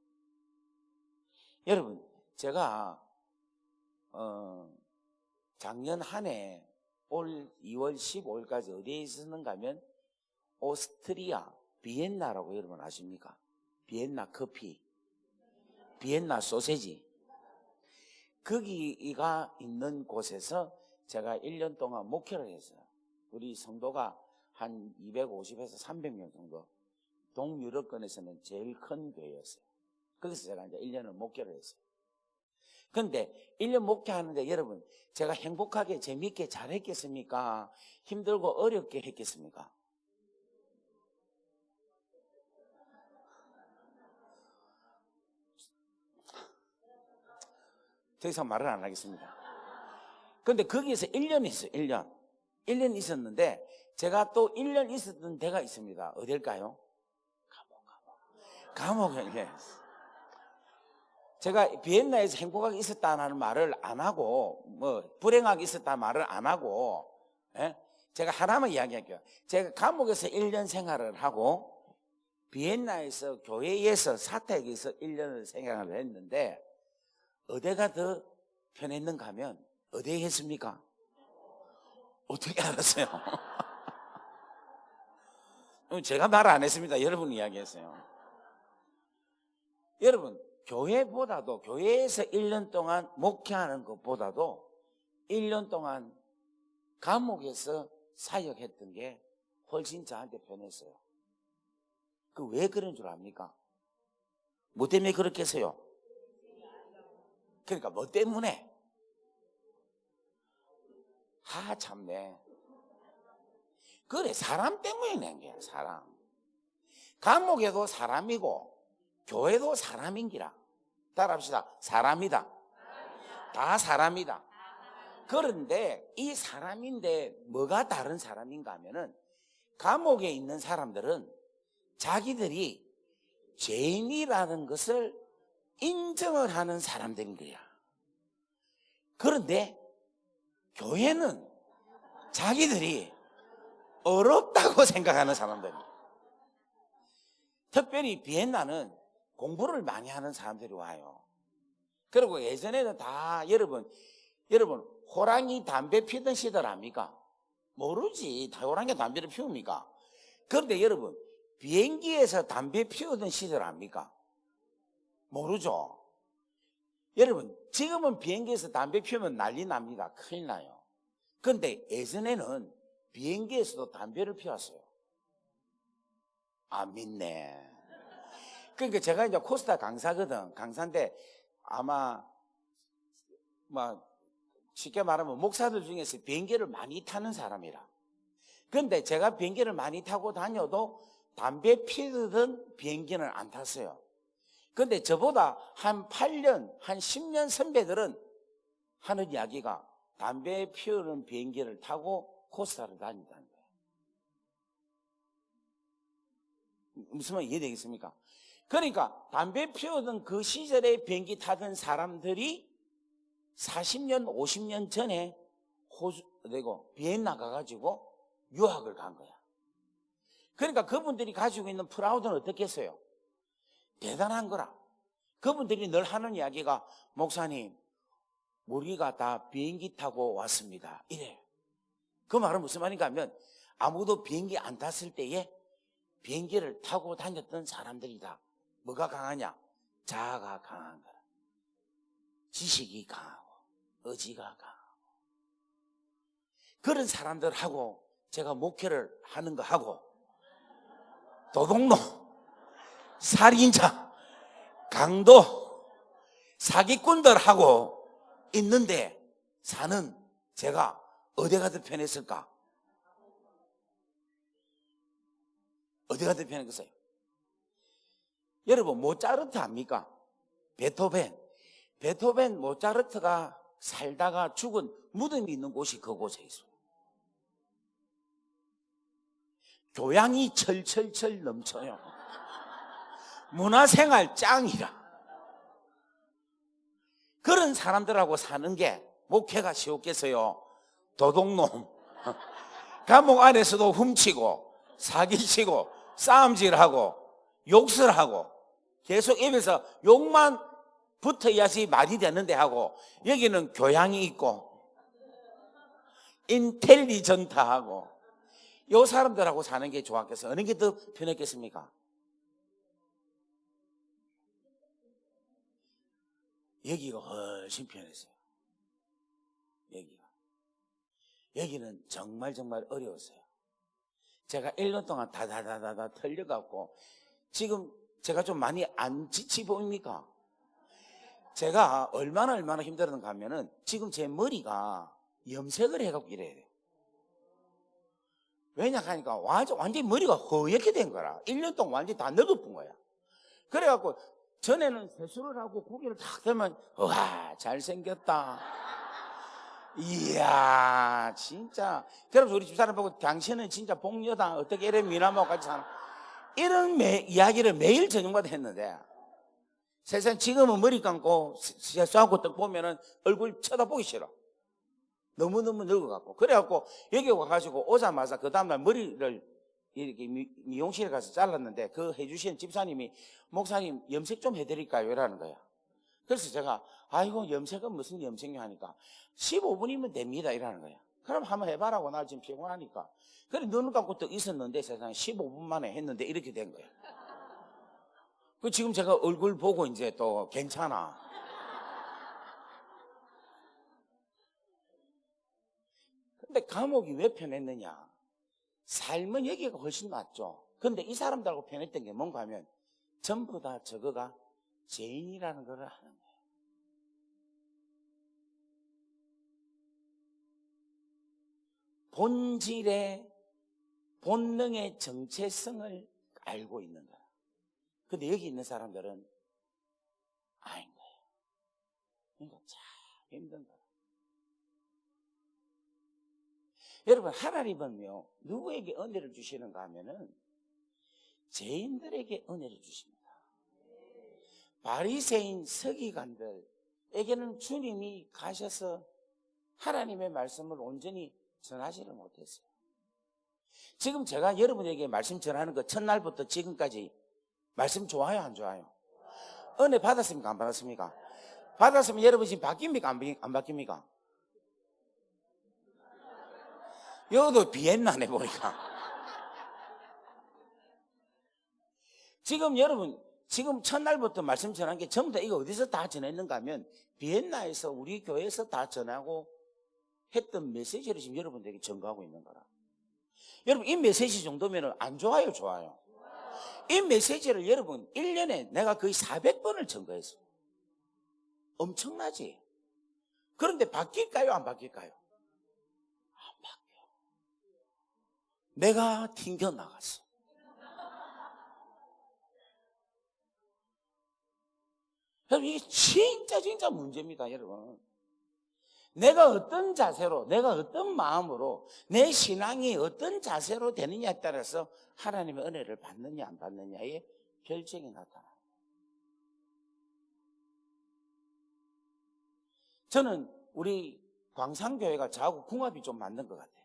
여러분, 제가 작년 한 해 올 2월 15일까지 어디에 있었는가 하면 오스트리아 비엔나라고 여러분 아십니까? 비엔나 커피, 비엔나 소세지, 거기가 있는 곳에서 제가 1년 동안 목회를 했어요. 우리 성도가 한 250에서 300명 정도, 동유럽권에서는 제일 큰 교회였어요. 거기서 제가 이제 1년을 목회를 했어요. 그런데 1년 목회하는데 여러분, 제가 행복하게 재미있게 잘했겠습니까? 힘들고 어렵게 했겠습니까? 더 이상 말을 안 하겠습니다. 그런데 거기에서 1년 있어요. 1년 있었는데 제가 또 1년 있었던 데가 있습니다. 어딜까요? 감옥에. 제가 비엔나에서 행복하게 있었다는 말을 안 하고 불행하게 있었다는 말을 안 하고 제가 하나만 이야기할게요. 제가 감옥에서 1년 생활을 하고 비엔나에서 교회에서 사택에서 1년을 생활을 했는데 어디가 더 편했는가 하면 어디에 했습니까? 어떻게 알았어요? 제가 말 안 했습니다. 여러분이 이야기했어요. 여러분, 교회보다도 교회에서 1년 동안 목회하는 것보다도 1년 동안 감옥에서 사역했던 게 훨씬 저한테 편했어요. 그 왜 그런 줄 압니까? 뭐 때문에 그렇게 했어요? 그러니까 뭐 때문에? 참네. 그래, 사람 때문에 낸 거야, 사람. 감옥에도 사람이고 교회도 사람인기라. 따라합시다. 사람이다. 다 사람이다. 그런데 이 사람인데 뭐가 다른 사람인가 하면은 감옥에 있는 사람들은 자기들이 죄인이라는 것을 인정을 하는 사람들인 거야. 그런데 교회는 자기들이 어렵다고 생각하는 사람들입니다. 특별히 비엔나는 공부를 많이 하는 사람들이 와요. 그리고 예전에는 다 여러분 호랑이 담배 피던 시절 압니까? 모르지. 다 호랑이가 담배를 피웁니까? 그런데 여러분 비행기에서 담배 피우던 시절 압니까? 모르죠. 여러분 지금은 비행기에서 담배 피우면 난리 납니다. 큰일 나요. 그런데 예전에는 비행기에서도 담배를 피웠어요. 아, 믿네. 그러니까 제가 이제 코스타 강사거든. 강사인데 아마 쉽게 말하면 목사들 중에서 비행기를 많이 타는 사람이라. 그런데 제가 비행기를 많이 타고 다녀도 담배 피우던 비행기는 안 탔어요. 그런데 저보다 한 8년, 한 10년 선배들은 하는 이야기가 담배 피우는 비행기를 타고 코스타를 다닌다는 거예요. 무슨 말 이해되겠습니까? 그러니까 담배 피우던 그 시절에 비행기 타던 사람들이 40년, 50년 전에 비엔나 가가지고 유학을 간 거야. 그러니까 그분들이 가지고 있는 프라우드는 어떻겠어요? 대단한 거라. 그분들이 늘 하는 이야기가 목사님, 우리가 다 비행기 타고 왔습니다. 이래. 그 말은 무슨 말인가 하면 아무도 비행기 안 탔을 때에 비행기를 타고 다녔던 사람들이다. 뭐가 강하냐? 자아가 강한 거라. 지식이 강하고 의지가 강하고 그런 사람들하고 제가 목회를 하는 거 하고 도둑놈, 살인자, 강도, 사기꾼들하고 있는데 사는 제가 어디가 더 편했을까? 어디가 더 편했겠어요? 여러분 모차르트 압니까? 베토벤 모차르트가 살다가 죽은 무덤이 있는 곳이 그곳에 있어요. 교양이 철철철 넘쳐요. 문화생활 짱이라. 그런 사람들하고 사는 게 목회가 쉬웠겠어요? 도둑놈, 감옥 안에서도 훔치고 사기치고 싸움질하고 욕설 하고 계속 입에서 욕만 붙어야지 말이 되는데 하고 여기는 교양이 있고 인텔리전트하고 요 사람들하고 사는 게 좋았겠어요? 어느 게 더 편했겠습니까? 여기가 훨씬 편했어요. 여기는 정말 어려웠어요. 제가 1년 동안 다다다다다 털려갖고 지금 제가 좀 많이 안 지치 보입니까? 제가 얼마나 힘들었는가 하면은 지금 제 머리가 염색을 해갖고 이래야 돼요. 왜냐 하니까 완전히 머리가 허옇게 된 거라. 1년 동안 완전히 다 늙어본 거야. 그래갖고 전에는 세수를 하고 고개를 탁 대면 와 잘생겼다. 이야 진짜. 그래서 우리 집사람 보고 당신은 진짜 복녀다. 어떻게 이런 미남하고 같이 사나. 이런 이야기를 매일 저녁마다 했는데 세상 지금은 머리 감고 세수하고 딱 보면은 얼굴 쳐다보기 싫어. 너무너무 늙어갖고. 그래갖고 여기 와가지고 오자마자 그 다음날 머리를 이렇게 미용실에 가서 잘랐는데 그 해주신 집사님이 목사님 염색 좀 해드릴까요? 이러는 거야. 그래서 제가 아이고 염색은 무슨 염색이냐 하니까 15분이면 됩니다 이러는 거야. 그럼 한번 해봐라고. 나 지금 피곤하니까. 그래 눈을 감고 또 있었는데 세상에 15분 만에 했는데 이렇게 된 거야. 그 지금 제가 얼굴 보고 이제 또 괜찮아. 근데 감옥이 왜 편했느냐? 삶은 여기가 훨씬 낫죠. 근데 이 사람들하고 편했던 게 뭔가 하면 전부 다 저거가 죄인이라는 걸 하는 거예요. 본질의 본능의 정체성을 알고 있는 거야. 근데 여기 있는 사람들은 아닌 거예요. 그러니까 참 힘든 거야. 여러분 하나님은요 누구에게 은혜를 주시는가 하면은 죄인들에게 은혜를 주십니다. 바리새인 서기관들에게는 주님이 가셔서 하나님의 말씀을 온전히 전하지를 못했어요. 지금 제가 여러분에게 말씀 전하는 거 첫날부터 지금까지 말씀 좋아요, 안 좋아요? 은혜 받았습니까, 안 받았습니까? 받았으면 여러분 지금 바뀝니까, 안 바뀝니까? 여기도 비엔나네 보니까. 지금 여러분, 지금 첫날부터 말씀 전한 게 전부 다 이거 어디서 다 전했는가 하면 비엔나에서 우리 교회에서 다 전하고 했던 메시지를 지금 여러분들에게 전가하고 있는 거라. 여러분, 이 메시지 정도면 안 좋아요, 좋아요? 이 메시지를 여러분 1년에 내가 거의 400번을 전가했어요. 엄청나지? 그런데 바뀔까요, 안 바뀔까요? 안 바뀌어요. 내가 튕겨나갔어. 여러분, 이게 진짜 문제입니다, 여러분. 내가 어떤 자세로, 내가 어떤 마음으로, 내 신앙이 어떤 자세로 되느냐에 따라서 하나님의 은혜를 받느냐 안 받느냐의 결정이 나타나요. 저는 우리 광산교회가 저하고 궁합이 좀 맞는 것 같아요.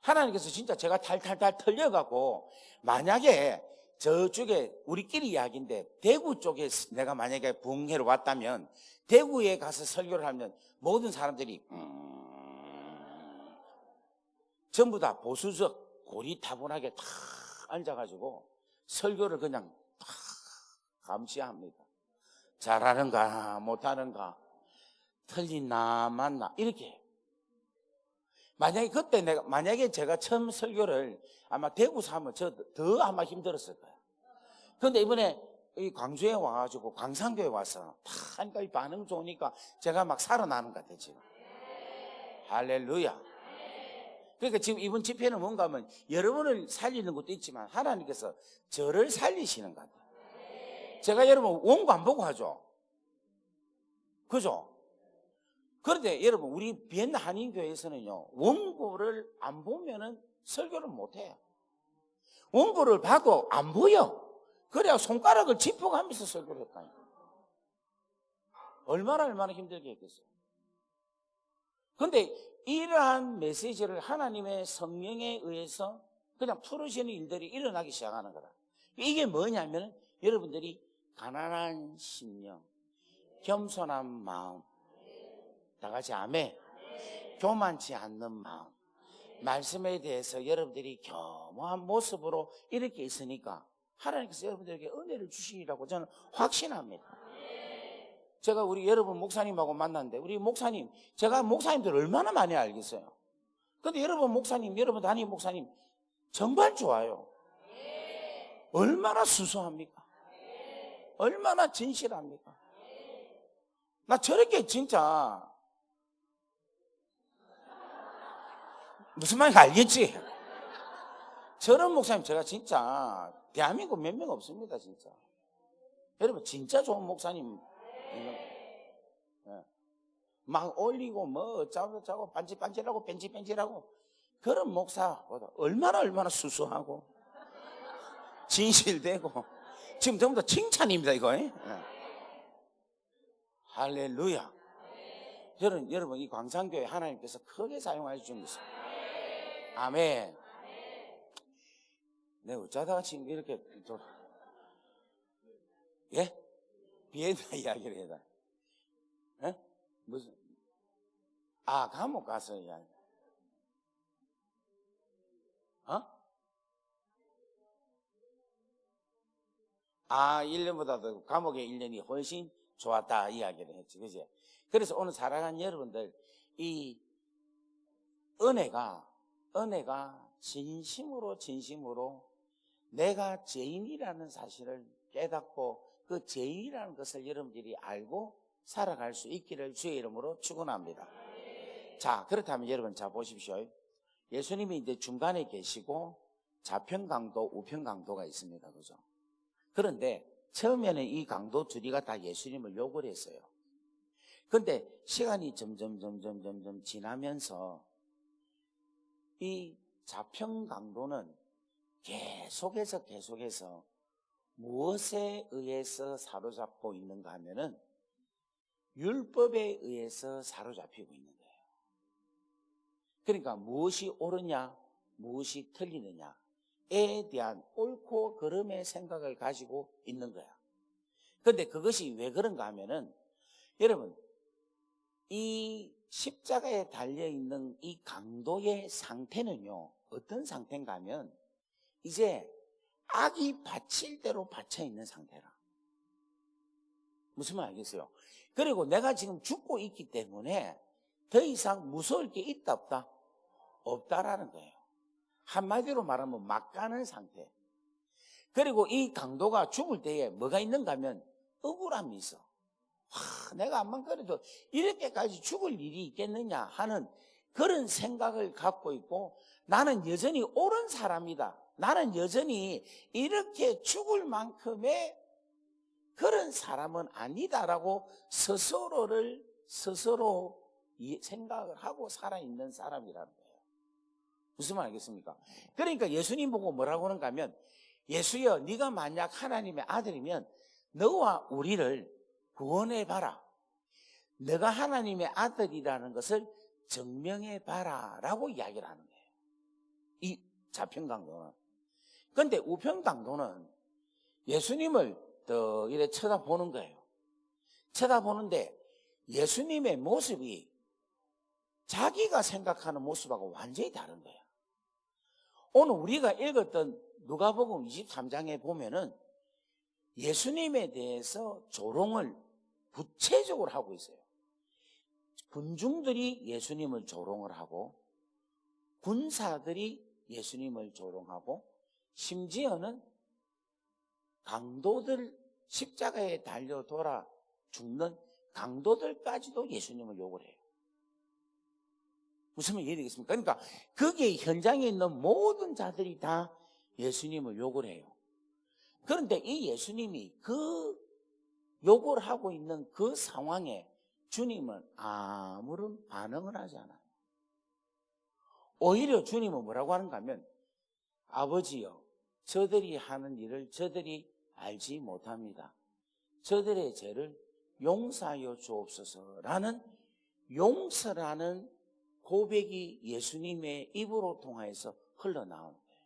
하나님께서 진짜 제가 탈탈탈 털려갖고 만약에 저쪽에 우리끼리 이야기인데 대구 쪽에 내가 만약에 부흥회로 왔다면 대구에 가서 설교를 하면 모든 사람들이 전부 다 보수적 고리타분하게 탁 앉아가지고 설교를 그냥 탁 감시합니다. 잘하는가 못하는가 틀리나 맞나 이렇게. 만약에 제가 처음 설교를 아마 대구에서 하면 저 더 아마 힘들었을 거예요. 그런데 이번에 이 광주에 와가지고 광산교에 와서 다 하니까 이 반응 좋으니까 제가 막 살아나는 것 같아요, 지금. 할렐루야. 그러니까 지금 이번 집회는 뭔가 하면 여러분을 살리는 것도 있지만 하나님께서 저를 살리시는 것 같아요. 제가 여러분 원고 안 보고 하죠. 그죠? 그런데 여러분 우리 비엔나 한인교회에서는요 원고를 안 보면은 설교를 못해요. 원고를 봐도 안 보여. 그래야 손가락을 짚어가면서 설교를 했다니까. 얼마나 힘들게 했겠어요. 그런데 이러한 메시지를 하나님의 성령에 의해서 그냥 풀으시는 일들이 일어나기 시작하는 거다. 이게 뭐냐면 여러분들이 가난한 심령, 겸손한 마음, 다 같이 아멘. 교만치 않는 마음, 말씀에 대해서 여러분들이 겸허한 모습으로 이렇게 있으니까 하나님께서 여러분들에게 은혜를 주시리라고 저는 확신합니다. 제가 우리 여러분 목사님하고 만났는데 우리 목사님, 제가 목사님들 얼마나 많이 알겠어요. 근데 여러분 목사님, 여러분 담임 목사님 정말 좋아요. 얼마나 수수합니까? 얼마나 진실합니까? 나 저렇게 진짜 무슨 말인지 알겠지? 저런 목사님 제가 진짜 대한민국 몇 명 없습니다, 진짜. 여러분 진짜 좋은 목사님 막 올리고 뭐 어쩌고 반질반질하고 뺀질뺀질하고 그런 목사보다 얼마나 수수하고 진실되고 지금 전부 다 칭찬입니다, 이거. 할렐루야. 여러분 이 광산교회 하나님께서 크게 사용하실 줄 믿습니다. 아멘. 내가 어쩌다가 지금 이렇게 예? 비엔나 이야기를 해다. 예? 무슨? 감옥 가서 이야기. 어? 1년보다도 감옥의 1년이 훨씬 좋았다 이야기를 했지, 그지? 그래서 오늘 사랑하는 여러분들, 이 은혜가 진심으로 내가 죄인이라는 사실을 깨닫고 그 죄인이라는 것을 여러분들이 알고 살아갈 수 있기를 주의 이름으로 축원합니다. 자, 그렇다면 여러분 자 보십시오. 예수님이 이제 중간에 계시고 좌편 강도, 우편 강도가 있습니다. 그죠? 그런데 처음에는 이 강도 둘이가 다 예수님을 욕을 했어요. 그런데 시간이 점점 지나면서 이 좌편 강도는 계속해서 무엇에 의해서 사로잡고 있는가 하면은 율법에 의해서 사로잡히고 있는 거예요. 그러니까 무엇이 옳으냐, 무엇이 틀리느냐에 대한 옳고 그름의 생각을 가지고 있는 거야. 그런데 그것이 왜 그런가 하면은, 여러분, 이 십자가에 달려있는 이 강도의 상태는요, 어떤 상태인가 하면, 이제 악이 바칠 대로 바쳐 있는 상태라. 무슨 말 알겠어요? 그리고 내가 지금 죽고 있기 때문에 더 이상 무서울 게 있다 없다? 없다라는 거예요. 한마디로 말하면 막 가는 상태. 그리고 이 강도가 죽을 때에 뭐가 있는가 하면 억울함이 있어. 내가 암만 그래도 이렇게까지 죽을 일이 있겠느냐 하는 그런 생각을 갖고 있고, 나는 여전히 옳은 사람이다, 나는 여전히 이렇게 죽을 만큼의 그런 사람은 아니다라고 스스로 생각을 하고 살아있는 사람이라는 거예요. 무슨 말 알겠습니까? 그러니까 예수님 보고 뭐라고 하는가 하면, 예수여, 네가 만약 하나님의 아들이면 너와 우리를 구원해봐라, 너가 하나님의 아들이라는 것을 증명해봐라 라고 이야기를 하는 거예요, 이 자평강도는. 그런데 우평강도는 예수님을 더 이래 쳐다보는 거예요. 쳐다보는데 예수님의 모습이 자기가 생각하는 모습하고 완전히 다른 거예요. 오늘 우리가 읽었던 누가복음 23장에 보면은 예수님에 대해서 조롱을 구체적으로 하고 있어요. 군중들이 예수님을 조롱을 하고, 군사들이 예수님을 조롱하고, 심지어는 강도들, 십자가에 달려 돌아 죽는 강도들까지도 예수님을 욕을 해요. 무슨 말인지 이해되겠습니까? 그러니까 거기에 현장에 있는 모든 자들이 다 예수님을 욕을 해요. 그런데 이 예수님이 그 욕을 하고 있는 그 상황에 주님은 아무런 반응을 하지 않아요. 오히려 주님은 뭐라고 하는가 하면, 아버지여, 저들이 하는 일을 저들이 알지 못합니다. 저들의 죄를 용서하여 주옵소서라는 용서라는 고백이 예수님의 입으로 통하여서 흘러나오는 거예요.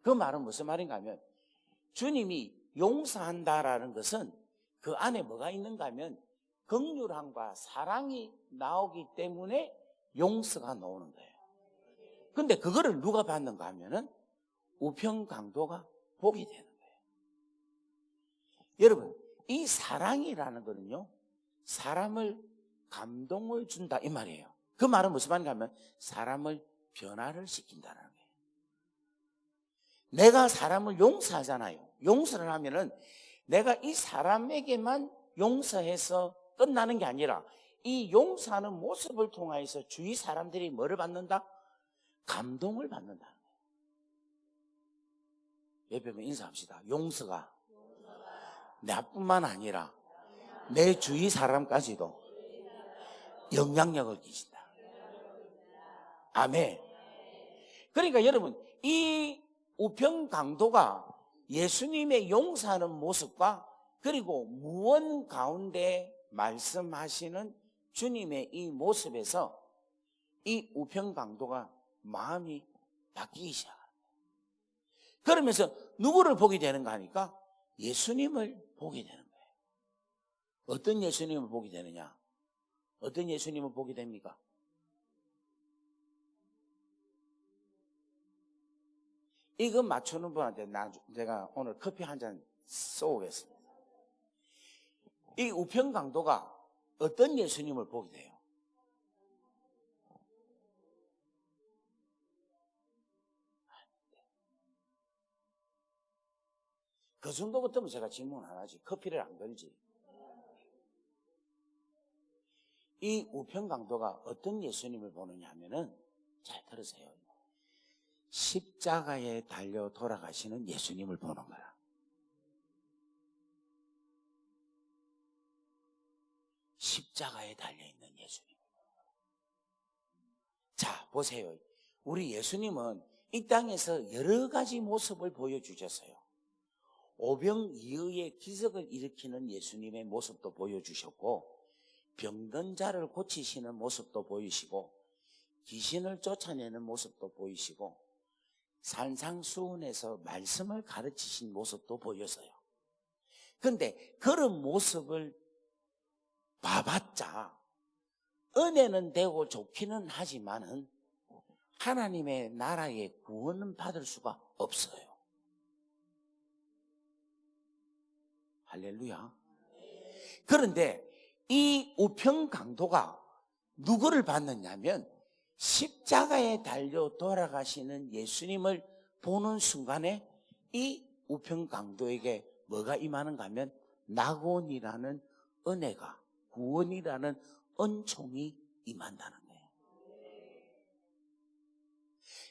그 말은 무슨 말인가 하면, 주님이 용서한다라는 것은 그 안에 뭐가 있는가 하면 긍휼함과 사랑이 나오기 때문에 용서가 나오는 거예요. 근데 그거를 누가 받는가 하면은 우평강도가 보게 되는 거예요. 여러분, 이 사랑이라는 거는요, 사람을 감동을 준다 이 말이에요. 그 말은 무슨 말인가 하면 사람을 변화를 시킨다는 거예요. 내가 사람을 용서하잖아요. 용서를 하면은 내가 이 사람에게만 용서해서 끝나는 게 아니라 이 용서하는 모습을 통해서 주위 사람들이 뭐를 받는다? 감동을 받는다는 거예요. 옆에 인사합시다. 용서가 나뿐만 아니라 내 주위 사람까지도 영향력을 끼친다. 아멘. 그러니까 여러분, 이 우평강도가 예수님의 용서하는 모습과 그리고 무언 가운데 말씀하시는 주님의 이 모습에서 이 우평강도가 마음이 바뀌기 시작합니다. 그러면서 누구를 보게 되는가 하니까 예수님을 보게 되는 거예요. 어떤 예수님을 보게 되느냐? 어떤 예수님을 보게 됩니까? 이거 맞추는 분한테 제가 오늘 커피 한 잔 쏘겠습니다. 이 우평강도가 어떤 예수님을 보게 돼요? 그 정도 같으면 제가 질문 안 하지. 커피를 안 걸지. 이 우평강도가 어떤 예수님을 보느냐 하면은, 잘 들으세요. 십자가에 달려 돌아가시는 예수님을 보는 거야. 십자가에 달려있는 예수님. 자, 보세요. 우리 예수님은 이 땅에서 여러 가지 모습을 보여주셨어요. 오병이어의 기적을 일으키는 예수님의 모습도 보여주셨고, 병든 자를 고치시는 모습도 보이시고, 귀신을 쫓아내는 모습도 보이시고 산상수훈에서 말씀을 가르치신 모습도 보였어요. 그런데 그런 모습을 봐봤자 은혜는 되고 좋기는 하지만은 하나님의 나라의 구원은 받을 수가 없어요. 할렐루야. 그런데 이 우평강도가 누구를 받느냐면 십자가에 달려 돌아가시는 예수님을 보는 순간에 이 우평강도에게 뭐가 임하는가 하면 낙원이라는 은혜가, 구원이라는 은총이 임한다는 거예요.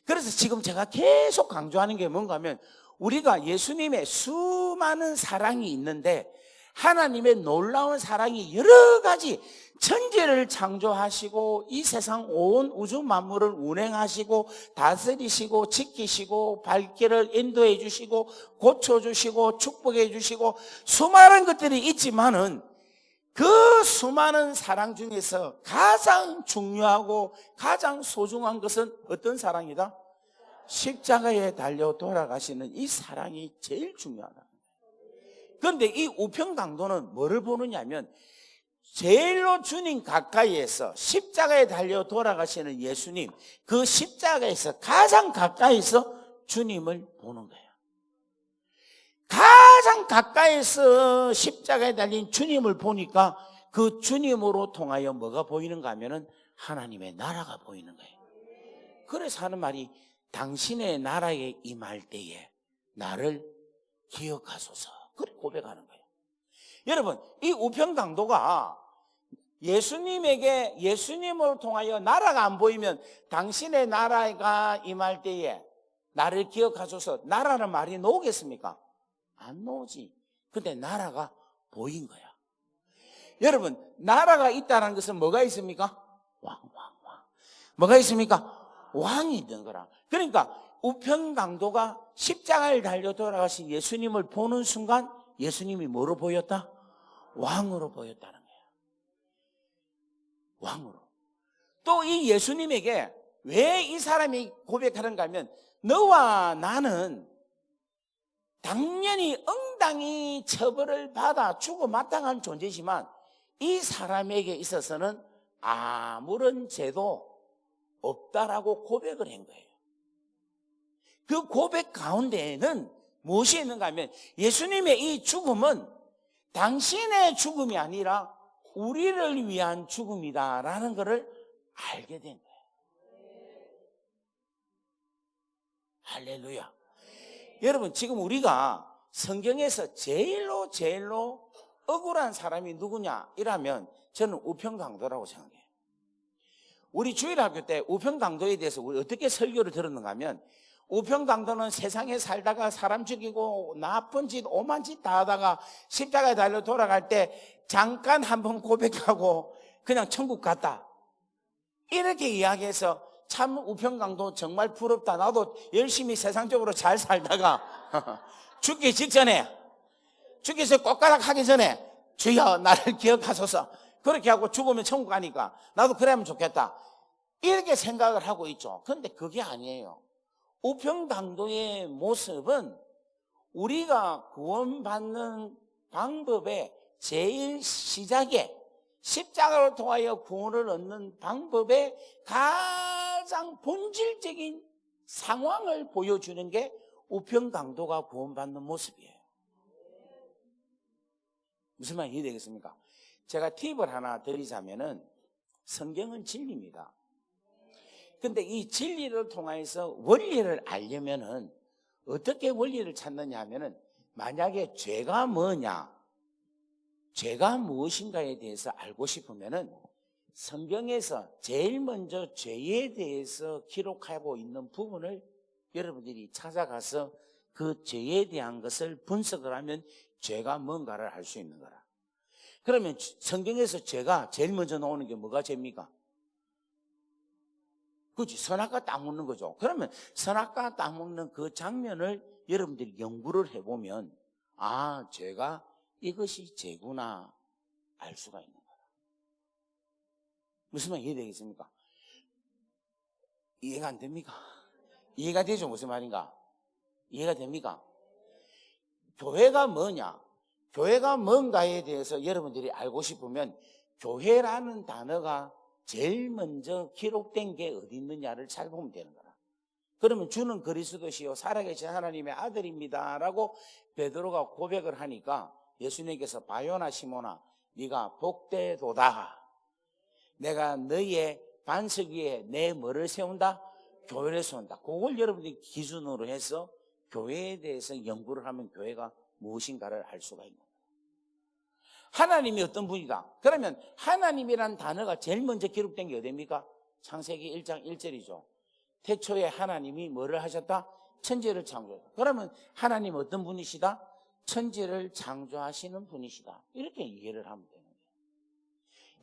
그래서 지금 제가 계속 강조하는 게 뭔가 하면 우리가 예수님의 수많은 사랑이 있는데 하나님의 놀라운 사랑이 여러 가지, 천지를 창조하시고 이 세상 온 우주 만물을 운행하시고 다스리시고 지키시고 발길을 인도해 주시고 고쳐주시고 축복해 주시고 수많은 것들이 있지만은 그 수많은 사랑 중에서 가장 중요하고 가장 소중한 것은 어떤 사랑이다? 십자가에 달려 돌아가시는 이 사랑이 제일 중요하다. 그런데 이 우평강도는 뭐를 보느냐 하면 제일로 주님 가까이에서 십자가에 달려 돌아가시는 예수님, 그 십자가에서 가장 가까이서 주님을 보는 거예요. 가장 가까이서 십자가에 달린 주님을 보니까 그 주님으로 통하여 뭐가 보이는가 하면은 하나님의 나라가 보이는 거예요. 그래서 하는 말이 당신의 나라에 임할 때에 나를 기억하소서. 그렇게 고백하는 거예요. 여러분, 이 우평강도가 예수님에게, 예수님을 통하여 나라가 안 보이면 당신의 나라가 임할 때에 나를 기억하소서. 나라는 말이 나오겠습니까? 안 나오지. 근데 나라가 보인 거야. 여러분, 나라가 있다는 것은 뭐가 있습니까? 왕. 뭐가 있습니까? 왕이 있는 거라. 그러니까 우평강도가 십자가를 달려 돌아가신 예수님을 보는 순간 예수님이 뭐로 보였다? 왕으로 보였다는 거예요. 왕으로. 또 이 예수님에게 왜 이 사람이 고백하는가 하면 너와 나는 당연히 응당히 처벌을 받아 죽어 마땅한 존재지만 이 사람에게 있어서는 아무런 죄도 없다라고 고백을 한 거예요. 그 고백 가운데에는 무엇이 있는가 하면 예수님의 이 죽음은 당신의 죽음이 아니라 우리를 위한 죽음이다라는 것을 알게 된 거예요. 할렐루야. 여러분, 지금 우리가 성경에서 제일로 억울한 사람이 누구냐 이라면 저는 우평강도라고 생각해요. 우리 주일학교 때 우평강도에 대해서 우리 어떻게 설교를 들었는가 하면 우평강도는 세상에 살다가 사람 죽이고 나쁜 짓, 오만 짓 다 하다가 십자가에 달려 돌아갈 때 잠깐 한번 고백하고 그냥 천국 갔다. 이렇게 이야기해서 참 우평강도 정말 부럽다. 나도 열심히 세상적으로 잘 살다가 죽기 직전에, 죽기서 꽃가락 하기 전에 주여 나를 기억하소서. 그렇게 하고 죽으면 천국 가니까 나도 그러면 좋겠다. 이렇게 생각을 하고 있죠. 그런데 그게 아니에요. 우평강도의 모습은 우리가 구원받는 방법의 제일 시작에 십자가를 통하여 구원을 얻는 방법의 가장 본질적인 상황을 보여주는 게 우평강도가 구원받는 모습이에요. 무슨 말이 이해되겠습니까? 제가 팁을 하나 드리자면은 성경은 진리입니다. 근데 이 진리를 통해서 원리를 알려면은 어떻게 원리를 찾느냐 하면은 만약에 죄가 뭐냐, 죄가 무엇인가에 대해서 알고 싶으면은 성경에서 제일 먼저 죄에 대해서 기록하고 있는 부분을 여러분들이 찾아가서 그 죄에 대한 것을 분석을 하면 죄가 뭔가를 알 수 있는 거라. 그러면 성경에서 죄가 제일 먼저 나오는 게 뭐가 죄입니까? 그렇지, 선악과 땅 먹는 거죠. 그러면 선악과 땅 먹는 그 장면을 여러분들이 연구를 해보면 죄가 이것이 죄구나 알 수가 있는 거라. 무슨 말이 이해되겠습니까? 이해가 안 됩니까? 이해가 되죠? 무슨 말인가? 이해가 됩니까? 교회가 뭐냐? 교회가 뭔가에 대해서 여러분들이 알고 싶으면 교회라는 단어가 제일 먼저 기록된 게 어디 있느냐를 찾아보면 되는 거라. 그러면 주는 그리스도시요 살아계신 하나님의 아들입니다 라고 베드로가 고백을 하니까 예수님께서 바요나 시모나 네가 복되도다. 내가 너희의 반석 위에 내 뭐를 세운다? 교회를 세운다. 그걸 여러분들이 기준으로 해서 교회에 대해서 연구를 하면 교회가 무엇인가를 알 수가 있는 거예요. 하나님이 어떤 분이다? 그러면 하나님이라는 단어가 제일 먼저 기록된 게 어디입니까? 창세기 1장 1절이죠. 태초에 하나님이 뭐를 하셨다? 천지를 창조했다. 그러면 하나님은 어떤 분이시다? 천지를 창조하시는 분이시다. 이렇게 이해를 하면 되는 거예요.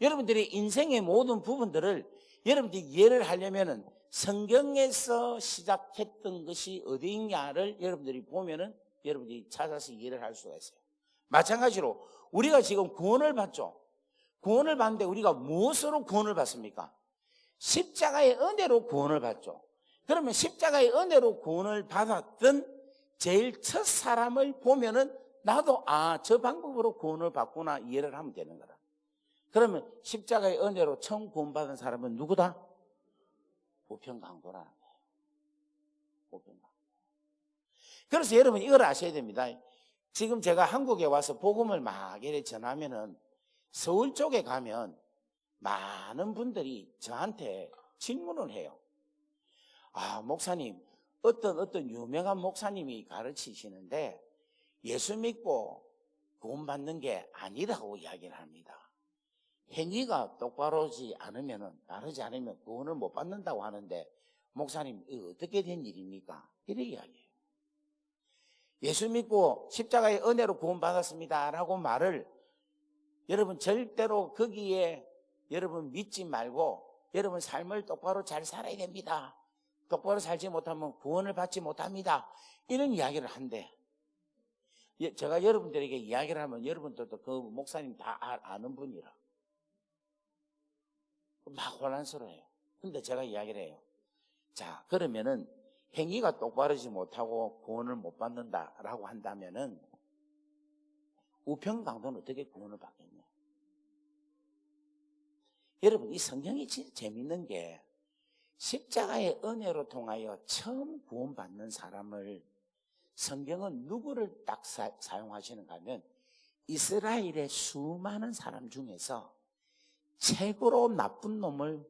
여러분들이 인생의 모든 부분들을 여러분들이 이해를 하려면은 성경에서 시작했던 것이 어디 있냐를 여러분들이 보면은 여러분들이 찾아서 이해를 할 수가 있어요. 마찬가지로 우리가 지금 구원을 받죠. 구원을 받는데 우리가 무엇으로 구원을 받습니까? 십자가의 은혜로 구원을 받죠. 그러면 십자가의 은혜로 구원을 받았던 제일 첫 사람을 보면은 나도 저 방법으로 구원을 받구나 이해를 하면 되는 거다. 그러면 십자가의 은혜로 처음 구원받은 사람은 누구다? 우편강도라는 거예요. 우편강도. 그래서 여러분 이걸 아셔야 됩니다. 지금 제가 한국에 와서 복음을 막 이렇게 전하면은 서울 쪽에 가면 많은 분들이 저한테 질문을 해요. 목사님, 어떤 유명한 목사님이 가르치시는데 예수 믿고 구원받는 게 아니라고 이야기를 합니다. 행위가 똑바르지 않으면 구원을 못 받는다고 하는데 목사님, 이거 어떻게 된 일입니까? 이렇게 이야기해요. 예수 믿고 십자가의 은혜로 구원받았습니다 라고 말을 여러분 절대로 거기에 여러분 믿지 말고 여러분 삶을 똑바로 잘 살아야 됩니다. 똑바로 살지 못하면 구원을 받지 못합니다. 이런 이야기를 한대. 제가 여러분들에게 이야기를 하면 여러분들도 그 목사님 다 아는 분이라 막 혼란스러워요. 근데 제가 이야기를 해요. 자, 그러면은 행위가 똑바르지 못하고 구원을 못 받는다라고 한다면은 우편강도는 어떻게 구원을 받겠냐? 여러분, 이 성경이 진짜 재밌는 게 십자가의 은혜로 통하여 처음 구원받는 사람을 성경은 누구를 딱 사용하시는가 하면 이스라엘의 수많은 사람 중에서 최고로 나쁜 놈을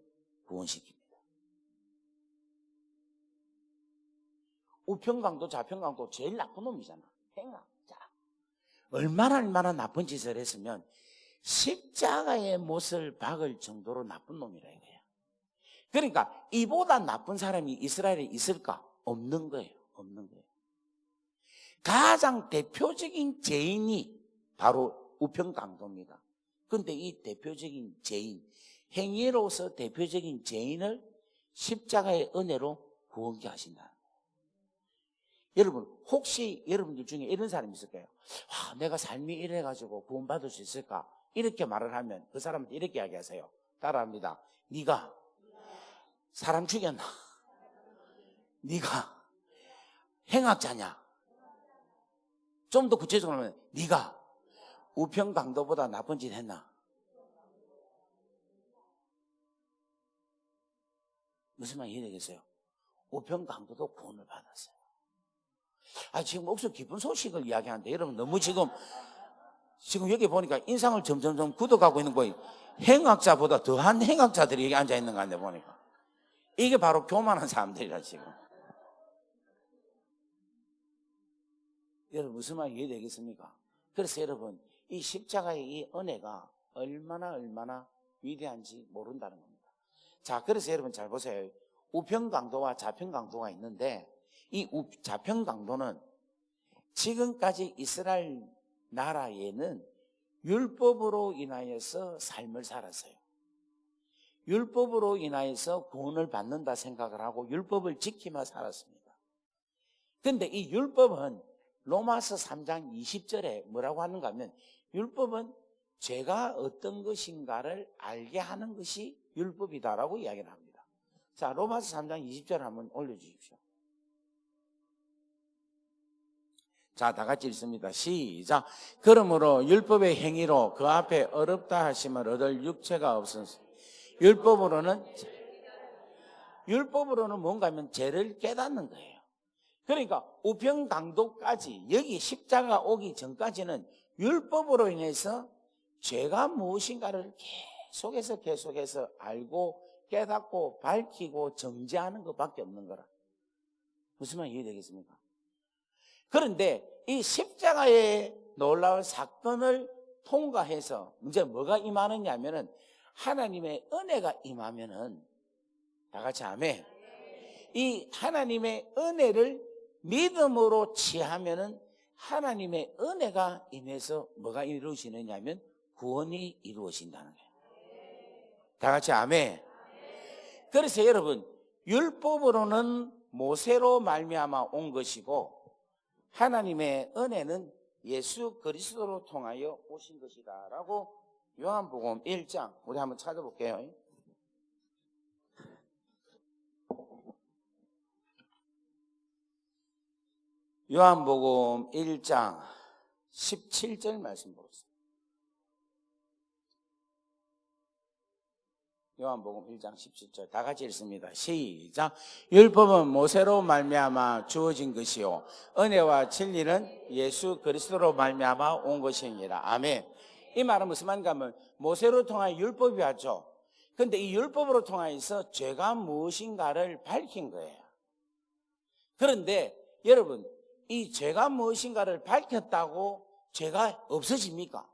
구원시킵니다. 우편강도 좌편강도 제일 나쁜 놈이잖아. 행악자. 얼마나 나쁜 짓을 했으면 십자가의 못을 박을 정도로 나쁜 놈이라 이거예요. 그러니까 이보다 나쁜 사람이 이스라엘에 있을까? 없는 거예요. 없는 거예요. 가장 대표적인 죄인이 바로 우편강도입니다. 그런데 이 대표적인 죄인, 행위로서 대표적인 죄인을 십자가의 은혜로 구원케 하신다. 여러분, 혹시 여러분들 중에 이런 사람이 있을까요? 내가 삶이 이래가지고 구원받을 수 있을까? 이렇게 말을 하면 그 사람한테 이렇게 이야기하세요. 따라합니다. 네가 사람 죽였나? 네가 행악자냐? 좀 더 구체적으로 하면 네가 우편강도보다 나쁜 짓 했나? 무슨 말 이해되겠어요? 우편강도도 구원을 받았어요. 지금 억수 기쁜 소식을 이야기하는데 여러분 너무 지금 여기 보니까 인상을 점점점 굳어가고 있는 거예요. 행악자보다 더한 행악자들이 여기 앉아있는 거 같네 보니까. 이게 바로 교만한 사람들이라 지금. 여러분 무슨 말 이해되겠습니까? 그래서 여러분 이 십자가의 이 은혜가 얼마나 위대한지 모른다는 겁니다. 자, 그래서 여러분 잘 보세요. 우편강도와 좌편강도가 있는데 이 좌편강도는 지금까지 이스라엘 나라에는 율법으로 인하여서 삶을 살았어요. 율법으로 인하여서 구원을 받는다 생각을 하고 율법을 지키며 살았습니다. 그런데 이 율법은 로마서 3장 20절에 뭐라고 하는가 하면 율법은 죄가 어떤 것인가를 알게 하는 것이 율법이다라고 이야기를 합니다. 자, 로마서 3장 20절 한번 올려주십시오. 자, 다 같이 읽습니다. 시작. 그러므로 율법의 행위로 그 앞에 어렵다 하심을 얻을 육체가 없으니 율법으로는 뭔가 하면 죄를 깨닫는 거예요. 그러니까 우편강도까지 여기 십자가 오기 전까지는 율법으로 인해서 죄가 무엇인가를 계속해서 알고 깨닫고 밝히고 정죄하는 것밖에 없는 거라. 무슨 말 이해되겠습니까? 그런데 이 십자가의 놀라운 사건을 통과해서 이제 뭐가 임하느냐면은 하나님의 은혜가 임하면은 다 같이 아멘. 이 하나님의 은혜를 믿음으로 취하면은 하나님의 은혜가 임해서 뭐가 이루어지느냐면 구원이 이루어진다는 거예요. 다 같이 아멘. 그래서 여러분, 율법으로는 모세로 말미암아 온 것이고 하나님의 은혜는 예수 그리스도로 통하여 오신 것이다 라고 요한복음 1장 우리 한번 찾아볼게요. 요한복음 1장 17절 말씀 보겠습니다. 요한복음 1장 17절 다 같이 읽습니다. 시작. 율법은 모세로 말미암아 주어진 것이요 은혜와 진리는 예수 그리스도로 말미암아 온 것이니라. 아멘. 이 말은 무슨 말인가 하면 모세로 통하여 율법이 왔죠. 그런데 이 율법으로 통하여서 죄가 무엇인가를 밝힌 거예요. 그런데 여러분, 이 죄가 무엇인가를 밝혔다고 죄가 없어집니까?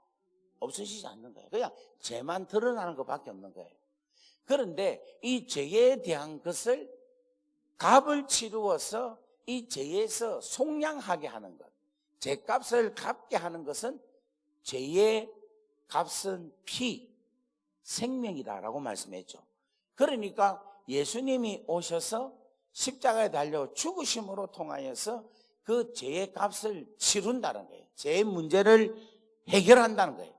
없어지지 않는 거예요. 그냥 죄만 드러나는 것밖에 없는 거예요. 그런데 이 죄에 대한 것을 값을 치루어서 이 죄에서 속량하게 하는 것, 죄값을 갚게 하는 것은 죄의 값은 피, 생명이다라고 말씀했죠. 그러니까 예수님이 오셔서 십자가에 달려 죽으심으로 통하여서 그 죄의 값을 치룬다는 거예요. 죄의 문제를 해결한다는 거예요.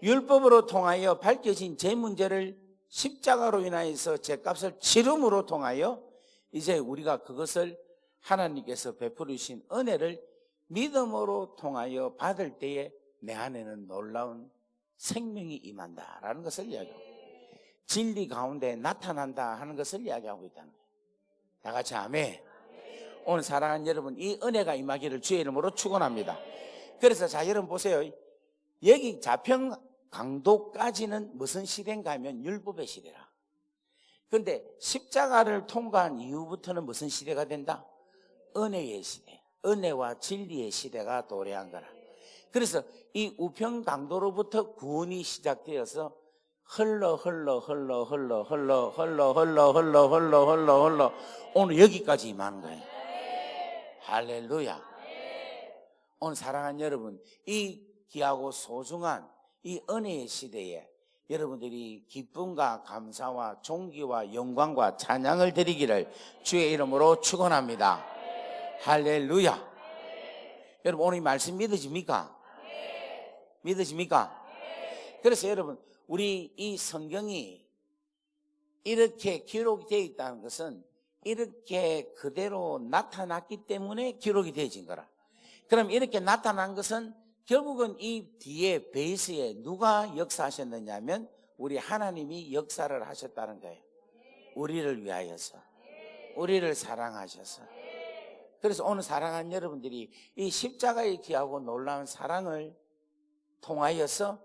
율법으로 통하여 밝혀진 죄 문제를 십자가로 인하여서 죄값을 치름으로 통하여 이제 우리가 그것을 하나님께서 베풀으신 은혜를 믿음으로 통하여 받을 때에 내 안에는 놀라운 생명이 임한다라는 것을 이야기하고 진리 가운데 나타난다 하는 것을 이야기하고 있다는 거예요. 다 같이 아멘. 오늘 사랑하는 여러분, 이 은혜가 임하기를 주의 이름으로 축원합니다. 그래서 자, 여러분 보세요. 여기 자평 강도까지는 무슨 시대인가 하면 율법의 시대라. 그런데 십자가를 통과한 이후부터는 무슨 시대가 된다? 은혜의 시대, 은혜와 진리의 시대가 도래한 거라. 그래서 이 우편 강도로부터 구원이 시작되어서 흘러 오늘 여기까지 임하는 거예요. 할렐루야. 오늘 사랑하는 여러분, 이 귀하고 소중한 이 은혜의 시대에 여러분들이 기쁨과 감사와 존귀와 영광과 찬양을 드리기를 주의 이름으로 축원합니다. 할렐루야. 여러분, 오늘 이 말씀 믿으십니까? 믿으십니까? 그래서 여러분, 우리 이 성경이 이렇게 기록이 되어 있다는 것은 이렇게 그대로 나타났기 때문에 기록이 되어진 거라. 그럼 이렇게 나타난 것은 결국은 이 뒤에 베이스에 누가 역사하셨느냐 하면 우리 하나님이 역사를 하셨다는 거예요. 우리를 위하여서, 우리를 사랑하셔서. 그래서 오늘 사랑하는 여러분들이 이 십자가의 귀하고 놀라운 사랑을 통하여서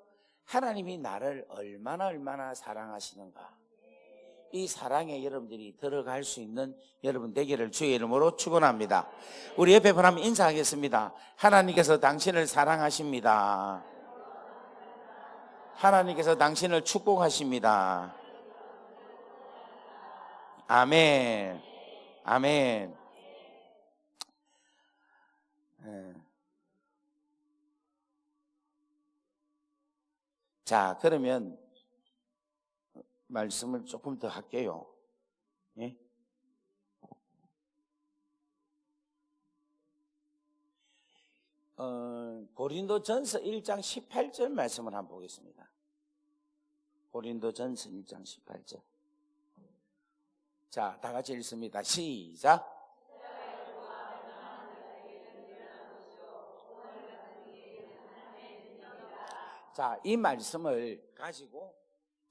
하나님이 나를 얼마나 사랑하시는가, 이 사랑에 여러분들이 들어갈 수 있는 여러분 되기를 주의 이름으로 축원합니다. 우리 옆에 분 한번 인사하겠습니다. 하나님께서 당신을 사랑하십니다. 하나님께서 당신을 축복하십니다. 아멘. 아멘. 자, 그러면 말씀을 조금 더 할게요. 예? 고린도전서 1장 18절 말씀을 한번 보겠습니다. 고린도전서 1장 18절. 자, 다 같이 읽습니다. 시작. 자, 이 말씀을 가지고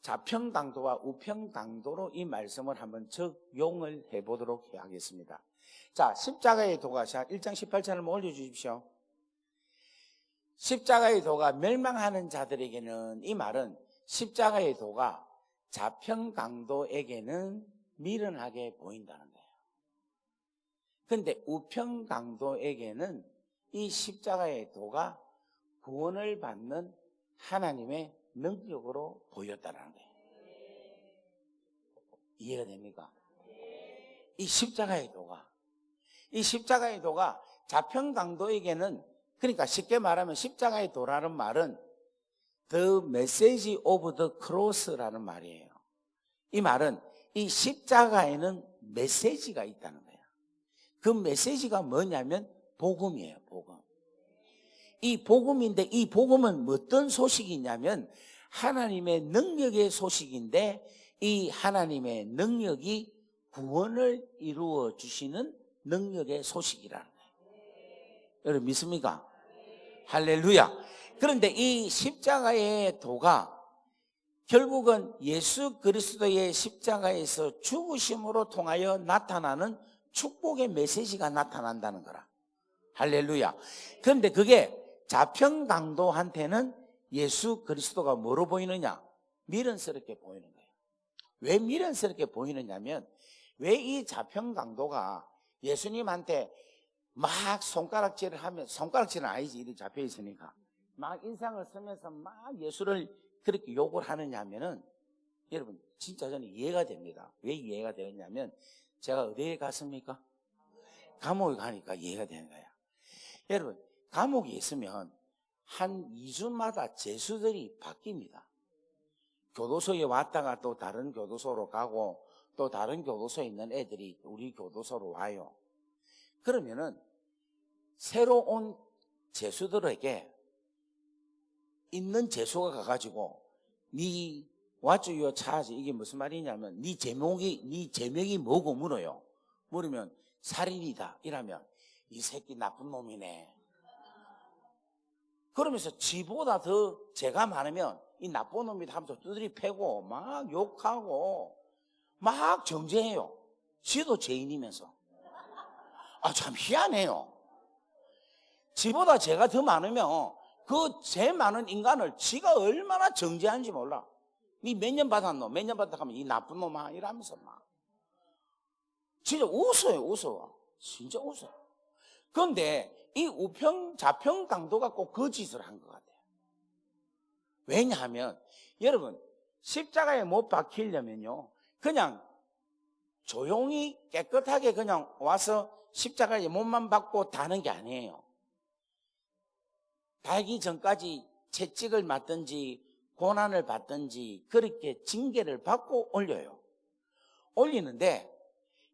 좌평강도와 우평강도로 이 말씀을 한번 적용을 해보도록 하겠습니다. 자, 십자가의 도가, 자, 1장 18절을 올려주십시오. 십자가의 도가 멸망하는 자들에게는, 이 말은 십자가의 도가 좌평강도에게는 미련하게 보인다는 거예요. 근데 우평강도에게는 이 십자가의 도가 구원을 받는 하나님의 능력으로 보였다는 거예요. 이해가 됩니까? 이 십자가의 도가 좌평강도에게는, 그러니까 쉽게 말하면 십자가의 도라는 말은 The message of the cross라는 말이에요. 이 말은 이 십자가에는 메시지가 있다는 거예요. 그 메시지가 뭐냐면 복음이에요. 복음. 이 복음인데, 이 복음은 어떤 소식이냐면 하나님의 능력의 소식인데, 이 하나님의 능력이 구원을 이루어 주시는 능력의 소식이라는 거예요. 여러분 믿습니까? 할렐루야. 그런데 이 십자가의 도가 결국은 예수 그리스도의 십자가에서 죽으심으로 통하여 나타나는 축복의 메시지가 나타난다는 거라. 할렐루야. 그런데 그게 좌평강도한테는 예수 그리스도가 뭐로 보이느냐? 미련스럽게 보이는 거예요. 왜 미련스럽게 보이느냐면, 왜 이 좌평강도가 예수님한테 막 손가락질을 하면, 손가락질은 아니지, 이렇게 잡혀 있으니까 막 인상을 쓰면서 막 예수를 그렇게 욕을 하느냐 하면은, 여러분 진짜 저는 이해가 됩니다. 왜 이해가 되느냐면, 제가 어디에 갔습니까? 감옥에 가니까 이해가 되는 거야. 여러분 감옥에 있으면 한 2주마다 죄수들이 바뀝니다. 교도소에 왔다가 또 다른 교도소로 가고, 또 다른 교도소에 있는 애들이 우리 교도소로 와요. 그러면은 새로 온 죄수들에게 있는 죄수가 가가지고 네 What's your charge? 이게 무슨 말이냐면 네 제목이 뭐고 물어요. 물으면 살인이다 이러면 이 새끼 나쁜 놈이네. 그러면서 지보다 더 죄가 많으면 이 나쁜 놈이다 하면서 두드리 패고 막 욕하고 막 정죄해요. 지도 죄인이면서. 아, 참 희한해요. 지보다 죄가 더 많으면 그 죄 많은 인간을 지가 얼마나 정죄하는지 몰라. 니 몇 년 받았노? 몇 년 받았다 하면 이 나쁜 놈아 이러면서 막 진짜 웃어요. 진짜 웃어요. 그런데 이 좌평강도가 꼭 그 짓을 한 것 같아요. 왜냐하면 여러분 십자가에 못 박히려면요, 그냥 조용히 깨끗하게 그냥 와서 십자가에 못만 박고 다는 게 아니에요. 달기 전까지 채찍을 맞든지 고난을 받든지 그렇게 징계를 받고 올리는데,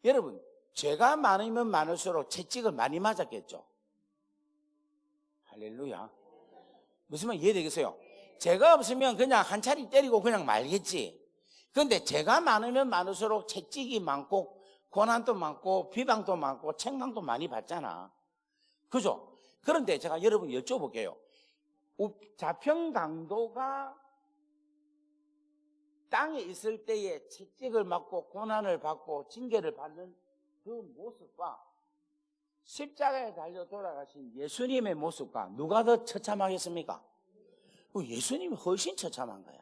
여러분 죄가 많으면 많을수록 채찍을 많이 맞았겠죠. 할렐루야. 무슨 말 이해되겠어요? 죄가 없으면 그냥 한 차례 때리고 그냥 말겠지. 그런데 죄가 많으면 많을수록 채찍이 많고 고난도 많고 비방도 많고 책망도 많이 받잖아. 그죠? 그런데 제가 여러분 여쭤볼게요. 좌평강도가 땅에 있을 때에 채찍을 맞고 고난을 받고 징계를 받는 그 모습과 십자가에 달려 돌아가신 예수님의 모습과 누가 더 처참하겠습니까? 예수님이 훨씬 처참한 거야.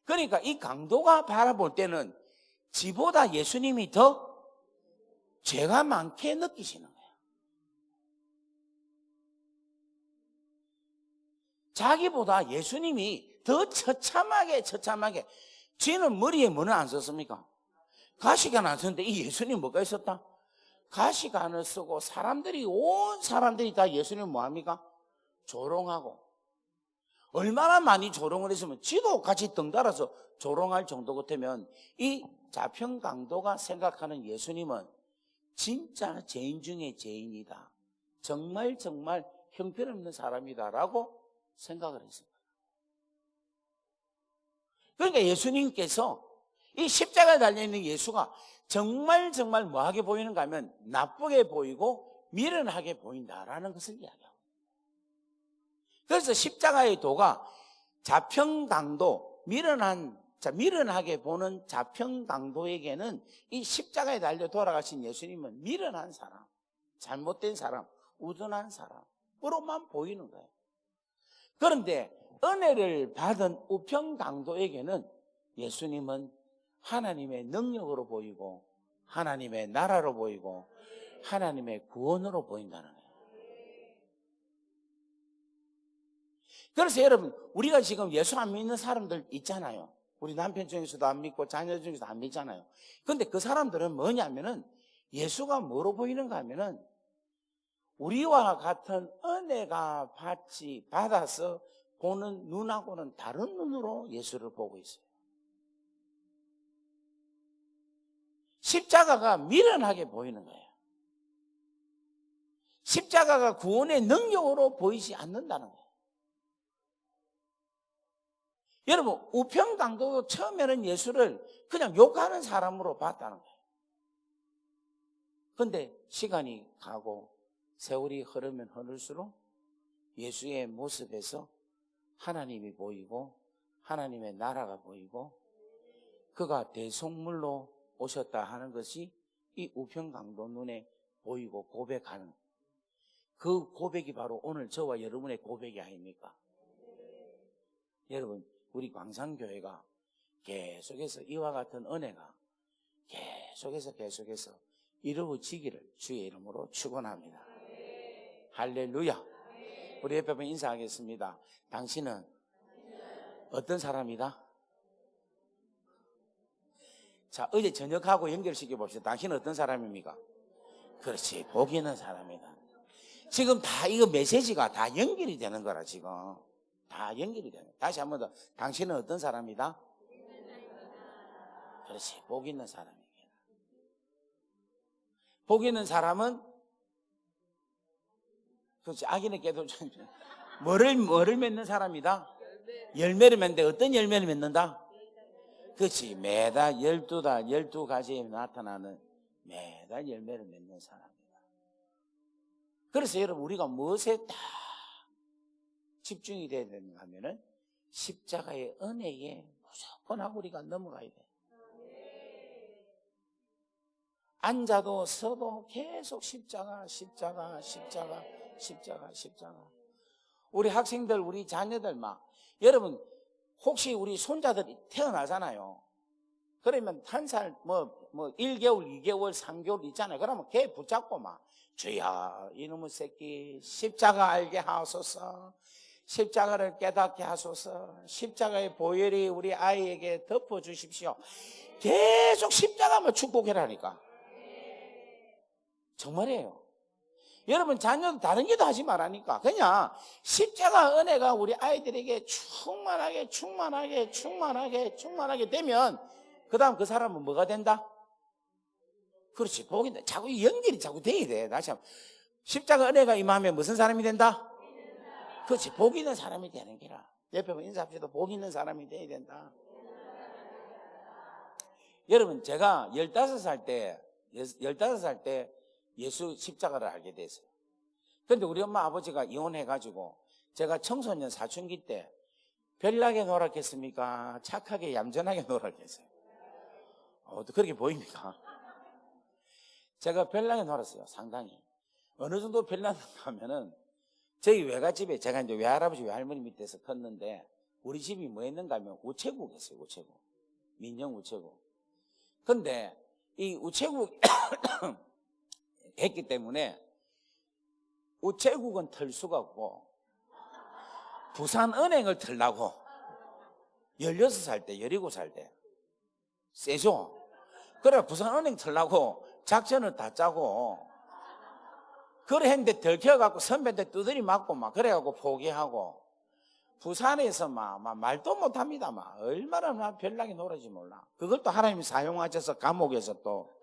그러니까 이 강도가 바라볼 때는 지보다 예수님이 더 죄가 많게 느끼시는 거야. 자기보다 예수님이 더 처참하게 쥐는 머리에 뭐는 안 썼습니까? 가시관 안 썼는데 이 예수님 뭐가 있었다? 가시관을 쓰고 온 사람들이 다 예수님 뭐합니까? 조롱하고. 얼마나 많이 조롱을 했으면 지도 같이 덩달아서 조롱할 정도 같으면 이 좌평강도가 생각하는 예수님은 진짜 죄인 중에 죄인이다, 정말 형편없는 사람이다라고 생각을 했습니다. 그러니까 예수님께서 이 십자가에 달려있는 예수가 정말 뭐하게 보이는가 하면 나쁘게 보이고 미련하게 보인다라는 것을 이야기하고, 그래서 십자가의 도가 자평당도, 미련하게 보는 자평당도에게는 이 십자가에 달려 돌아가신 예수님은 미련한 사람, 잘못된 사람, 우둔한 사람으로만 보이는 거예요. 그런데 은혜를 받은 우평당도에게는 예수님은 하나님의 능력으로 보이고 하나님의 나라로 보이고 하나님의 구원으로 보인다는 거예요. 그래서 여러분, 우리가 지금 예수 안 믿는 사람들 있잖아요. 우리 남편 중에서도 안 믿고 자녀 중에서도 안 믿잖아요. 그런데 그 사람들은 뭐냐면은 예수가 뭐로 보이는가 하면은 우리와 같은 은혜가 받아서 보는 눈하고는 다른 눈으로 예수를 보고 있어요. 십자가가 미련하게 보이는 거예요. 십자가가 구원의 능력으로 보이지 않는다는 거예요. 여러분, 우평당도 처음에는 예수를 그냥 욕하는 사람으로 봤다는 거예요. 그런데 시간이 가고 세월이 흐르면 흐를수록 예수의 모습에서 하나님이 보이고 하나님의 나라가 보이고 그가 대속물로 오셨다 하는 것이 이 우평강도 눈에 보이고 고백하는, 그 고백이 바로 오늘 저와 여러분의 고백이 아닙니까? 여러분, 우리 광산교회가 계속해서 이와 같은 은혜가 계속해서 이루어지기를 주의 이름으로 축원합니다. 할렐루야. 우리 옆에 분 인사하겠습니다. 당신은 어떤 사람이다? 자, 어제 저녁하고 연결시켜 봅시다. 당신은 어떤 사람입니까? 그렇지, 복 있는 사람이다. 지금 다 이거 메시지가 다 연결이 되는 거라. 지금 다 연결이 되는 거야. 다시 한번 더, 당신은 어떤 사람이다? 그렇지, 복 있는 사람이다. 복 있는 사람은, 그렇지, 악인의 깨도 뭐를 맺는 사람이다? 열매를 맺는데 어떤 열매를 맺는다? 그렇지, 매달 12가지에 나타나는 매달 열매를 맺는 사람이다. 그래서 여러분, 우리가 무엇에 다 집중이 돼야 되는가 하면은 십자가의 은혜에 무조건 하고 우리가 넘어가야 돼. 앉아도 서도 계속 십자가. 우리 학생들, 우리 자녀들 여러분, 혹시 우리 손자들이 태어나잖아요. 그러면 한 살, 1개월, 2개월, 3개월 있잖아요. 그러면 걔 붙잡고 주야, 이놈의 새끼, 십자가 알게 하소서, 십자가를 깨닫게 하소서, 십자가의 보혈이 우리 아이에게 덮어주십시오. 계속 십자가만 축복해라니까. 정말이에요. 여러분, 자녀도 다른 기도 하지 말라니까. 그냥 십자가 은혜가 우리 아이들에게 충만하게 되면 그 다음 그 사람은 뭐가 된다? 그렇지, 복인다. 자꾸 연결이 자꾸 돼야 돼. 다시 한번, 십자가 은혜가 임하면 무슨 사람이 된다? 그렇지, 복 있는 사람이 되는 기라. 옆에 인사합시다. 복 있는 사람이 돼야 된다. 여러분, 제가 15살 때 예수 십자가를 알게 됐어요. 그런데 우리 엄마 아버지가 이혼해가지고 제가 청소년 사춘기 때 별나게 놀았겠습니까? 착하게 얌전하게 놀았겠어요? 그렇게 보입니까? 제가 별나게 놀았어요. 상당히. 어느 정도 별나게 하면은 저희 외갓집에, 제가 이제 외할아버지 외할머니 밑에서 컸는데 우리 집이 뭐 했는가 하면 우체국이었어요. 우체국, 민영 우체국. 근데 이 우체국 했기 때문에 우체국은 털 수가 없고 부산은행을 털라고 16살 때 17살 때 세죠. 그래 부산은행 털라고 작전을 다 짜고 그래 했는데 들켜갖고 선배한테 두드리 맞고 그래갖고 포기하고 부산에서 말도 못합니다. 얼마나 별나게 놀아지 몰라. 그걸 또 하나님이 사용하셔서 감옥에서 또.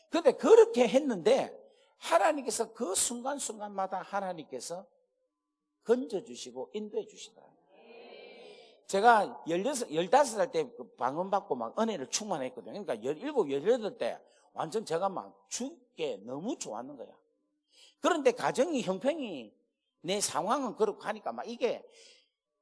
근데 그렇게 했는데 하나님께서 그 순간순간마다 하나님께서 건져주시고 인도해 주시다. 제가 15살 때 방언 받고 막 은혜를 충만했거든요. 그러니까 17, 18 때 완전 제가 막 죽게 너무 좋았는 거야. 그런데 가정이 형편이 내 상황은 그렇고 하니까 막 이게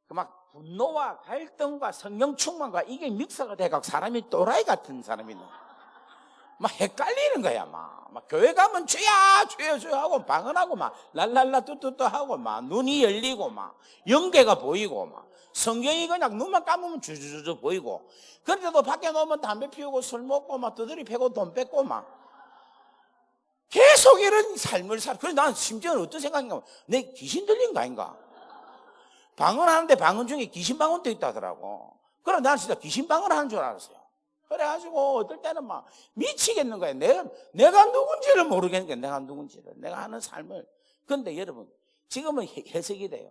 막 분노와 갈등과 성령 충만과 이게 믹서가 돼갖고 사람이 또라이 같은 사람이 막 헷갈리는 거야. 막 교회 가면 주야 주여 주여 하고 방언하고 막 랄랄라 뚜뚜뚜 하고 막 눈이 열리고 막 영계가 보이고 막 성경이 그냥 눈만 감으면 주주주 보이고, 그런데도 밖에 나오면 담배 피우고 술 먹고 막 두드리 패고 돈 뺏고 막 계속 이런 삶을 살아. 그래서 난 심지어는 어떤 생각인가, 내 귀신 들린 거 아닌가. 방언하는데 방언 중에 귀신 방언도 있다더라고. 그래 나는 진짜 귀신 방언하는 줄 알았어요. 그래가지고 어떨 때는 막 미치겠는 거예요. 내가 누군지를 모르겠는 거예요. 내가 누군지를, 내가 하는 삶을. 그런데 여러분, 지금은 해석이 돼요.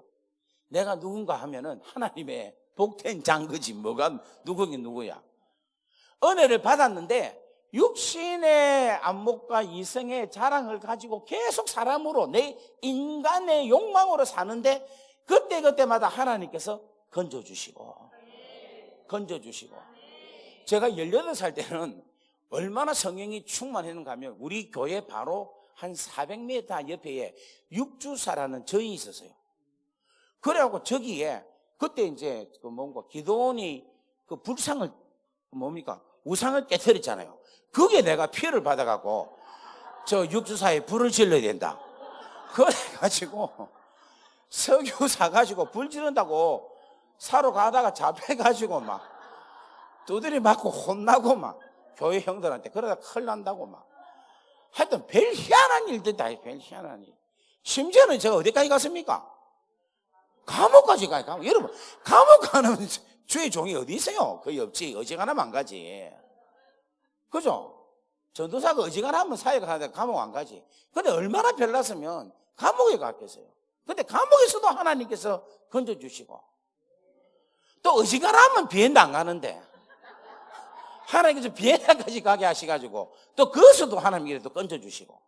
내가 누군가 하면은 하나님의 복된 장거지. 뭐가 누구긴 누구야. 은혜를 받았는데 육신의 안목과 이성의 자랑을 가지고 계속 사람으로 내 인간의 욕망으로 사는데, 그때마다 하나님께서 건져주시고 제가 18살 때는 얼마나 성령이 충만했는가 하면, 우리 교회 바로 한 400m 옆에 육주사라는 절이 있었어요. 그래갖고 저기에 그때 이제 그 뭔가 기도원이 그 불상을 우상을 깨뜨렸잖아요. 그게 내가 피해를 받아갖고 저 육주사에 불을 질러야 된다. 그래가지고 석유 사가지고 불 지른다고 사러 가다가 잡혀가지고 막 두드리 맞고 혼나고 막 교회 형들한테 그러다 큰일 난다고 막. 하여튼 별 희한한 일들다. 별 희한한 일. 심지어는 제가 어디까지 갔습니까? 감옥까지 가요. 감옥. 여러분, 감옥 가는 주의 종이 어디 있어요? 거의 없지. 어지간하면 안 가지. 그죠? 전도사가 어지간하면 사회가 가는데 감옥 안 가지. 근데 얼마나 별났으면 감옥에 갔겠어요. 근데 감옥에서도 하나님께서 건져주시고, 또 어지간하면 비행도 안 가는데 하나님께서 비행까지 가게 하셔가지고 또 그것도 하나님께서 건져주시고.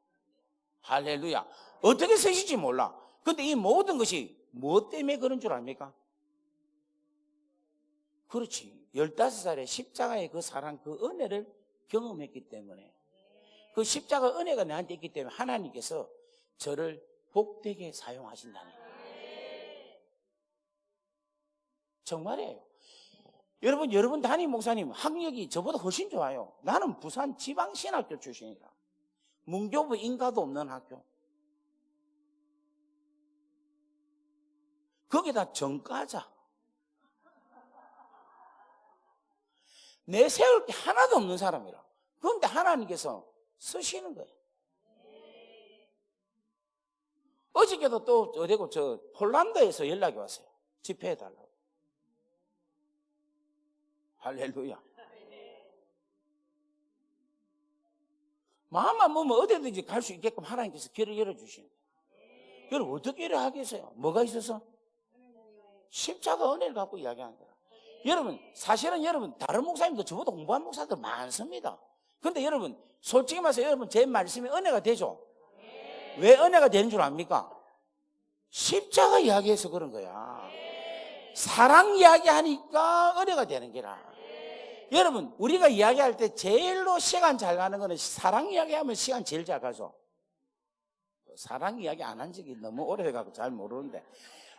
할렐루야. 어떻게 쓰실지 몰라. 근데 이 모든 것이 무엇 때문에 그런 줄 압니까? 그렇지. 15살에 십자가의 그 사랑, 그 은혜를 경험했기 때문에, 그 십자가 은혜가 나한테 있기 때문에 하나님께서 저를 복되게 사용하신다는 거예요. 정말이에요. 여러분 담임 목사님 학력이 저보다 훨씬 좋아요. 나는 부산 지방신학교 출신이라, 문교부 인가도 없는 학교. 거기다 전과자. 내세울 게 하나도 없는 사람이라. 그런데 하나님께서 쓰시는 거예요. 어저께도 또 어디고 저 폴란드에서 연락이 왔어요. 집회해달라고. 할렐루야. 마음만 먹으면 어디든지 갈 수 있게끔 하나님께서 길을 열어주시는 거예요. 여러분, 어떻게 이래 하겠어요? 뭐가 있어서? 십자가 은혜를 갖고 이야기하는 거야. 여러분, 사실은 여러분, 다른 목사님도 저보다 공부한 목사들 많습니다. 그런데 여러분, 솔직히 말해서 여러분, 제 말씀이 은혜가 되죠? 왜 은혜가 되는 줄 압니까? 십자가 이야기해서 그런 거야. 사랑 이야기하니까 은혜가 되는 게라. 여러분, 우리가 이야기할 때 제일로 시간 잘 가는 거는 사랑 이야기하면 시간 제일 잘 가죠. 사랑 이야기 안 한 적이 너무 오래돼가지고 잘 모르는데,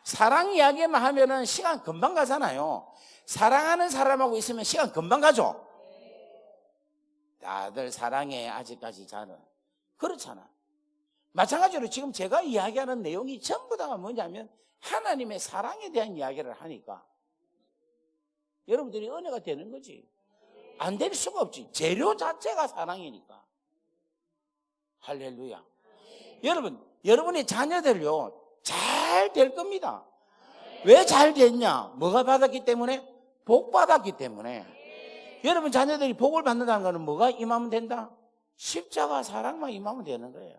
사랑 이야기만 하면은 시간 금방 가잖아요. 사랑하는 사람하고 있으면 시간 금방 가죠. 다들 사랑해 아직까지 자는. 그렇잖아. 마찬가지로 지금 제가 이야기하는 내용이 전부 다가 뭐냐면 하나님의 사랑에 대한 이야기를 하니까 여러분들이 은혜가 되는 거지. 안 될 수가 없지. 재료 자체가 사랑이니까. 할렐루야. 여러분, 여러분의 자녀들요 잘 될 겁니다. 왜 잘 됐냐? 뭐가 받았기 때문에? 복 받았기 때문에. 여러분 자녀들이 복을 받는다는 것은 뭐가 임하면 된다? 십자가 사랑만 임하면 되는 거예요.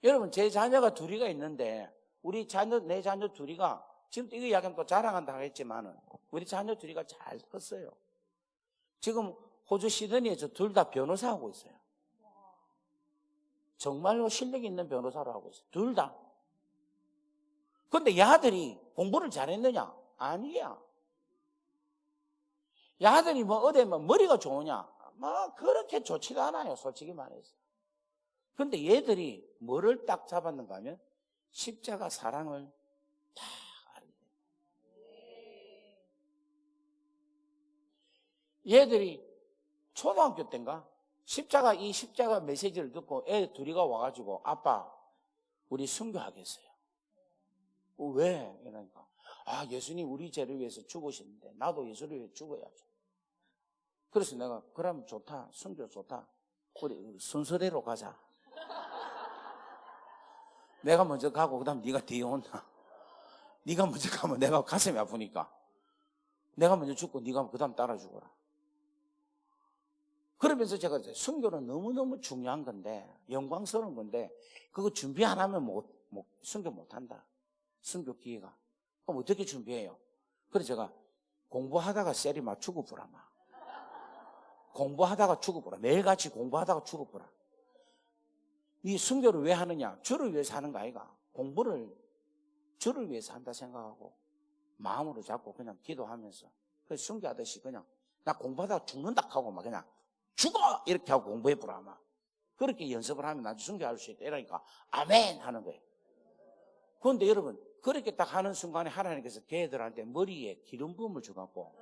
여러분, 제 자녀가 둘이가 있는데, 우리 자녀, 내 자녀 둘이가, 지금 이거 이야기하면 또 자랑한다 하겠지만, 우리 자녀 둘이가 잘 컸어요. 지금 호주 시드니에서 둘 다 변호사하고 있어요. 정말로 실력 있는 변호사를 하고 있어요. 둘 다. 근데 이 아들이 공부를 잘했느냐? 아니야. 야, 아들이 뭐 어디 뭐 머리가 좋으냐? 뭐 그렇게 좋지도 않아요, 솔직히 말해서. 근데 얘들이 뭐를 딱 잡았는가 하면 십자가 사랑을 딱 알게 돼요. 얘들이 초등학교 때인가 이 십자가 메시지를 듣고 애 둘이가 와가지고 아빠 우리 순교하겠어요. 왜? 이러니까 예수님 우리 죄를 위해서 죽으시는데 나도 예수를 위해 죽어야죠. 그래서 내가 그럼 좋다, 순교 좋다, 우리 순서대로 가자. 내가 먼저 가고 그 다음 네가 뒤에 온다. 네가 먼저 가면 내가 가슴이 아프니까 내가 먼저 죽고 네가 그 다음 따라 죽어라. 그러면서 제가 순교는 너무너무 중요한 건데 영광스러운 건데 그거 준비 안 하면 순교 못한다. 순교 기회가. 그럼 어떻게 준비해요? 그래서 제가 공부하다가 셀이 막 죽어보라. 공부하다가 죽어보라. 매일같이 공부하다가 죽어보라. 이 순교를 왜 하느냐? 주를 위해서 하는 거 아이가. 공부를 주를 위해서 한다 생각하고 마음으로 잡고 그냥 기도하면서 그래서 순교하듯이 그냥 나 공부하다가 죽는다 하고 막 그냥 죽어! 이렇게 하고 공부해보라. 아마. 그렇게 연습을 하면 나중에 순교할 수 있다. 이러니까 아멘! 하는 거예요. 그런데 여러분 그렇게 딱 하는 순간에 하나님께서 걔들한테 머리에 기름 부음을 주갖고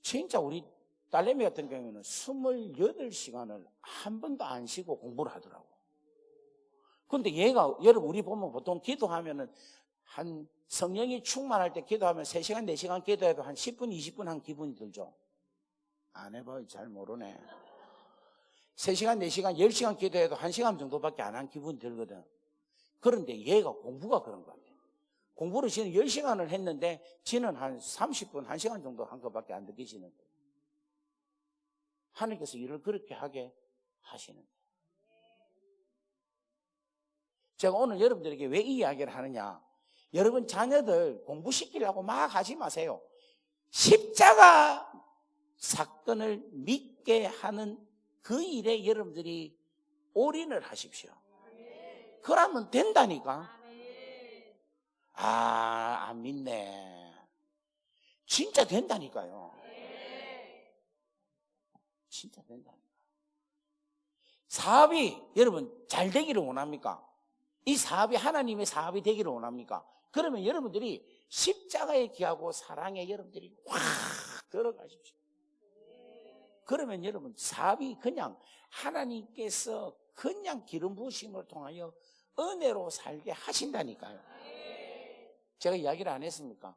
진짜 우리 딸내미 같은 경우에는 28시간을 한 번도 안 쉬고 공부를 하더라고. 그런데 얘가 여러분 우리 보면 보통 기도하면은 한 성령이 충만할 때 기도하면 3시간 4시간 기도해도 한 10분 20분 한 기분이 들죠. 안 해봐요. 잘 모르네. 3시간 4시간 10시간 기도해도 1시간 정도밖에 안 한 기분이 들거든. 그런데 얘가 공부가 그런 거 같아요. 공부를 지는 10시간을 했는데 지는 한 30분 1시간 정도 한 것밖에 안 느끼시는 거예요. 하나님께서 일을 그렇게 하게 하시는 거예요. 제가 오늘 여러분들에게 왜 이 이야기를 하느냐. 여러분 자녀들 공부시키려고 막 하지 마세요. 십자가 사건을 믿게 하는 그 일에 여러분들이 올인을 하십시오. 그러면 된다니까. 안 믿네. 진짜 된다니까요. 진짜 된다니까. 사업이 여러분 잘 되기를 원합니까? 이 사업이 하나님의 사업이 되기를 원합니까? 그러면 여러분들이 십자가에 기하고 사랑에 여러분들이 확 들어가십시오. 그러면 여러분 사업이 그냥 하나님께서 그냥 기름 부으심을 통하여 은혜로 살게 하신다니까요. 제가 이야기를 안 했습니까?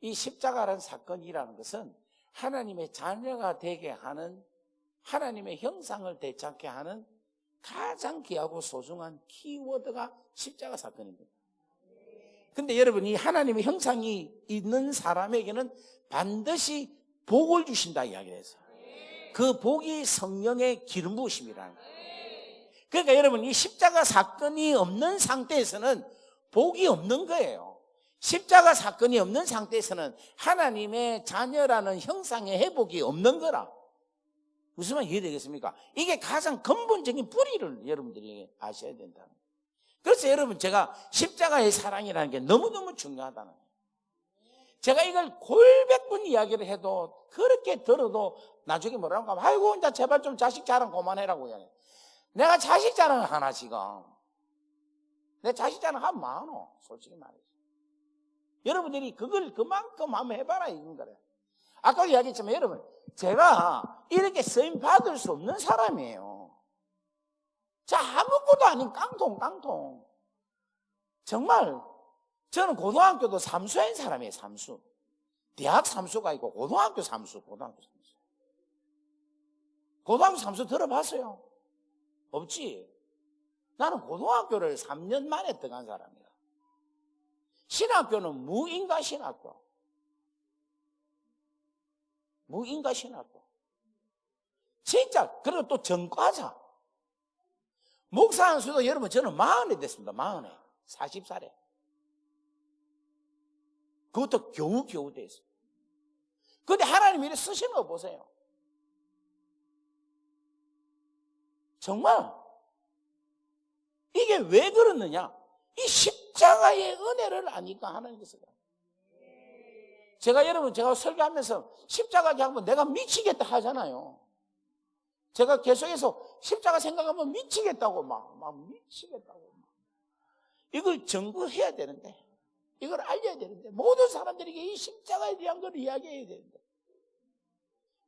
이 십자가라는 사건이라는 것은 하나님의 자녀가 되게 하는 하나님의 형상을 되찾게 하는 가장 귀하고 소중한 키워드가 십자가 사건입니다. 근데 여러분 이 하나님의 형상이 있는 사람에게는 반드시 복을 주신다 이야기를 했어요. 그 복이 성령의 기름 부으심이라는 거예요. 그러니까 여러분 이 십자가 사건이 없는 상태에서는 복이 없는 거예요. 십자가 사건이 없는 상태에서는 하나님의 자녀라는 형상의 회복이 없는 거라. 무슨 말 이해되겠습니까? 이게 가장 근본적인 뿌리를 여러분들이 아셔야 된다는 거예요. 그래서 여러분 제가 십자가의 사랑이라는 게 너무너무 중요하다는 거예요. 제가 이걸 골백분 이야기를 해도 그렇게 들어도 나중에 뭐라고 하면 아이고 이제 제발 좀 자식 자랑 그만해라고 이야기해요. 내가 자식 자랑을 하나 지금. 내 자식 자랑 하면 많어 솔직히 말해서. 여러분들이 그걸 그만큼 한번 해봐라 이런 거래요. 아까도 이야기했지만 여러분 제가 이렇게 쓰임 받을 수 없는 사람이에요. 자 아무것도 아닌 깡통. 정말 저는 고등학교도 삼수한 사람이에요. 삼수. 대학 삼수가 있고 고등학교 삼수. 고등학교 삼수 들어봤어요? 없지. 나는 고등학교를 3년 만에 들어간 사람이야. 신학교는 무인가 신학교. 진짜. 그리고 또 전과자. 목사 한 수도 여러분 저는 40이 됐습니다. 40살에. 그것도 겨우 됐어요. 그런데 하나님이 이렇게 쓰시는 거 보세요. 정말 이게 왜 그렇느냐? 이 십자가의 은혜를 아니까 하나님께서 제가 설교하면서 십자가 얘기하면 내가 미치겠다 하잖아요. 제가 계속해서 십자가 생각하면 미치겠다고 막 미치겠다고 이걸 증거해야 되는데, 이걸 알려야 되는데, 모든 사람들에게 이 십자가에 대한 걸 이야기해야 되는데,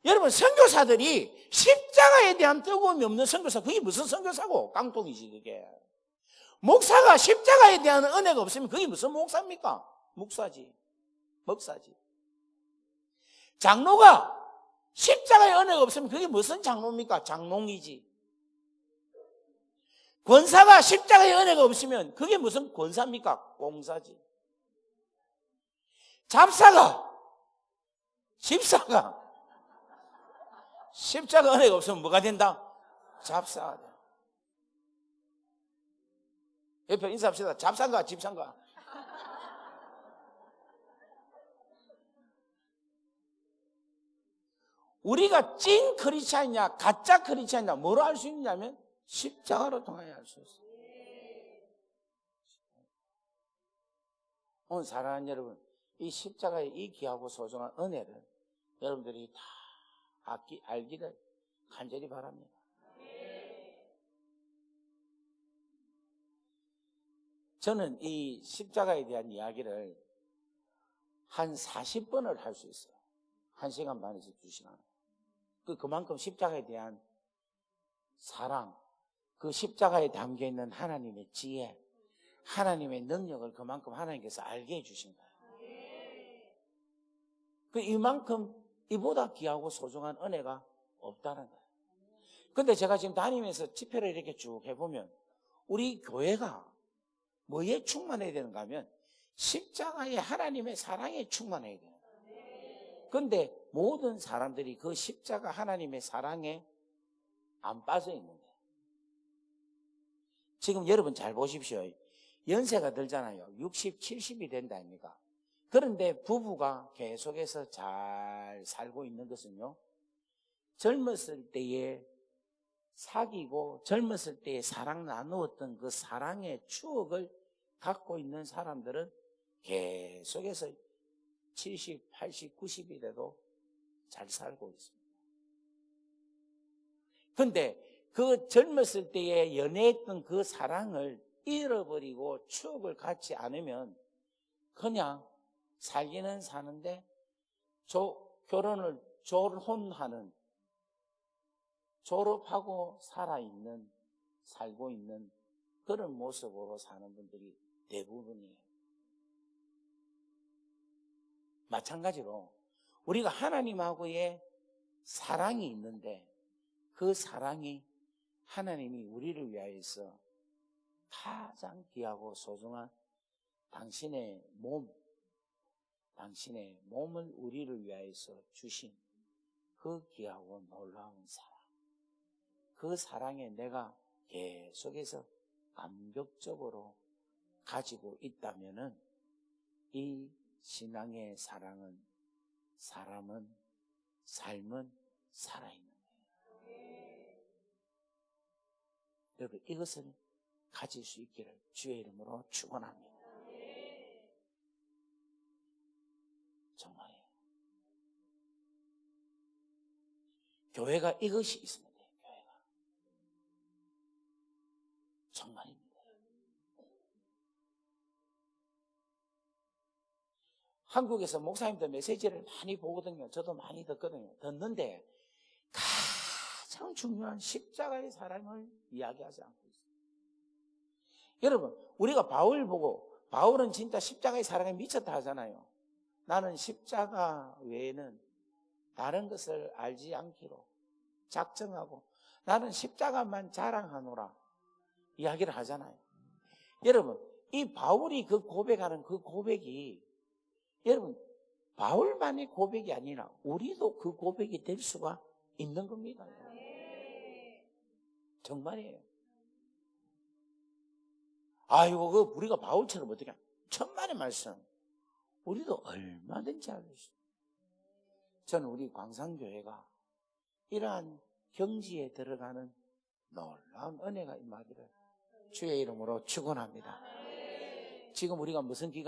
여러분, 선교사들이 십자가에 대한 뜨거움이 없는 선교사, 그게 무슨 선교사고? 깡통이지 그게. 목사가 십자가에 대한 은혜가 없으면 그게 무슨 목사입니까? 목사지, 목사지. 장로가 십자가의 은혜가 없으면 그게 무슨 장로입니까? 장롱이지. 권사가 십자가의 은혜가 없으면 그게 무슨 권사입니까? 공사지. 집사가 십자가 은혜가 없으면 뭐가 된다? 잡사가 돼. 옆에 인사합시다. 잡사인가 집사인가? 우리가 찐 크리스찬이냐 가짜 크리스찬이냐 뭐로 알 수 있냐면 십자가로 통하여 알 수 있어요. 오늘 사랑하는 여러분, 이 십자가의 이 귀하고 소중한 은혜를 여러분들이 다 알기를 간절히 바랍니다. 저는 이 십자가에 대한 이야기를 한 40번을 할 수 있어요. 1시간 반에서 2시간. 그만큼 십자가에 대한 사랑, 그 십자가에 담겨있는 하나님의 지혜, 하나님의 능력을 그만큼 하나님께서 알게 해주신 거예요. 이만큼 이보다 귀하고 소중한 은혜가 없다는 거예요. 근데 제가 지금 다니면서 집회를 이렇게 쭉 해보면 우리 교회가 뭐에 충만해야 되는가 하면 십자가의 하나님의 사랑에 충만해야 돼요. 근데 모든 사람들이 그 십자가 하나님의 사랑에 안 빠져 있는 거예요. 지금 여러분 잘 보십시오. 연세가 들잖아요. 60, 70이 된다 아닙니까? 그런데 부부가 계속해서 잘 살고 있는 것은요, 젊었을 때에 사귀고 젊었을 때에 사랑 나누었던 그 사랑의 추억을 갖고 있는 사람들은 계속해서 70, 80, 90이 돼도 잘 살고 있습니다. 근데 그 젊었을 때에 연애했던 그 사랑을 잃어버리고 추억을 갖지 않으면 그냥 살기는 사는데 졸혼하는, 졸업하고 살고 있는 그런 모습으로 사는 분들이 대부분이에요. 마찬가지로 우리가 하나님하고의 사랑이 있는데 그 사랑이 하나님이 우리를 위하여서 가장 귀하고 소중한 당신의 몸을 우리를 위하여서 주신 그 귀하고 놀라운 사랑, 그 사랑에 내가 계속해서 감격적으로 가지고 있다면은 이 신앙의 삶은 살아있는 거예요. 여러분, 이것을 가질 수 있기를 주의 이름으로 축원합니다. 정말이에요. 교회가 이것이 있으면 돼요. 교회가 정말입니다. 한국에서 목사님들 메시지를 많이 보거든요. 저도 많이 듣는데 가장 중요한 십자가의 사랑을 이야기하지 않고 있어요. 여러분, 우리가 바울 보고 바울은 진짜 십자가의 사랑에 미쳤다 하잖아요. 나는 십자가 외에는 다른 것을 알지 않기로 작정하고 나는 십자가만 자랑하노라 이야기를 하잖아요. 여러분, 이 바울이 그 고백하는 그 고백이 여러분 바울만의 고백이 아니라 우리도 그 고백이 될 수가 있는 겁니다. 정말이에요. 아이고 우리가 바울처럼 어떻게 천만의 말씀 우리도 얼마든지 할 수 있어요. 저는 우리 광산교회가 이러한 경지에 들어가는 놀라운 은혜가 임하기를 주의 이름으로 축원합니다. 지금 우리가 무슨 기간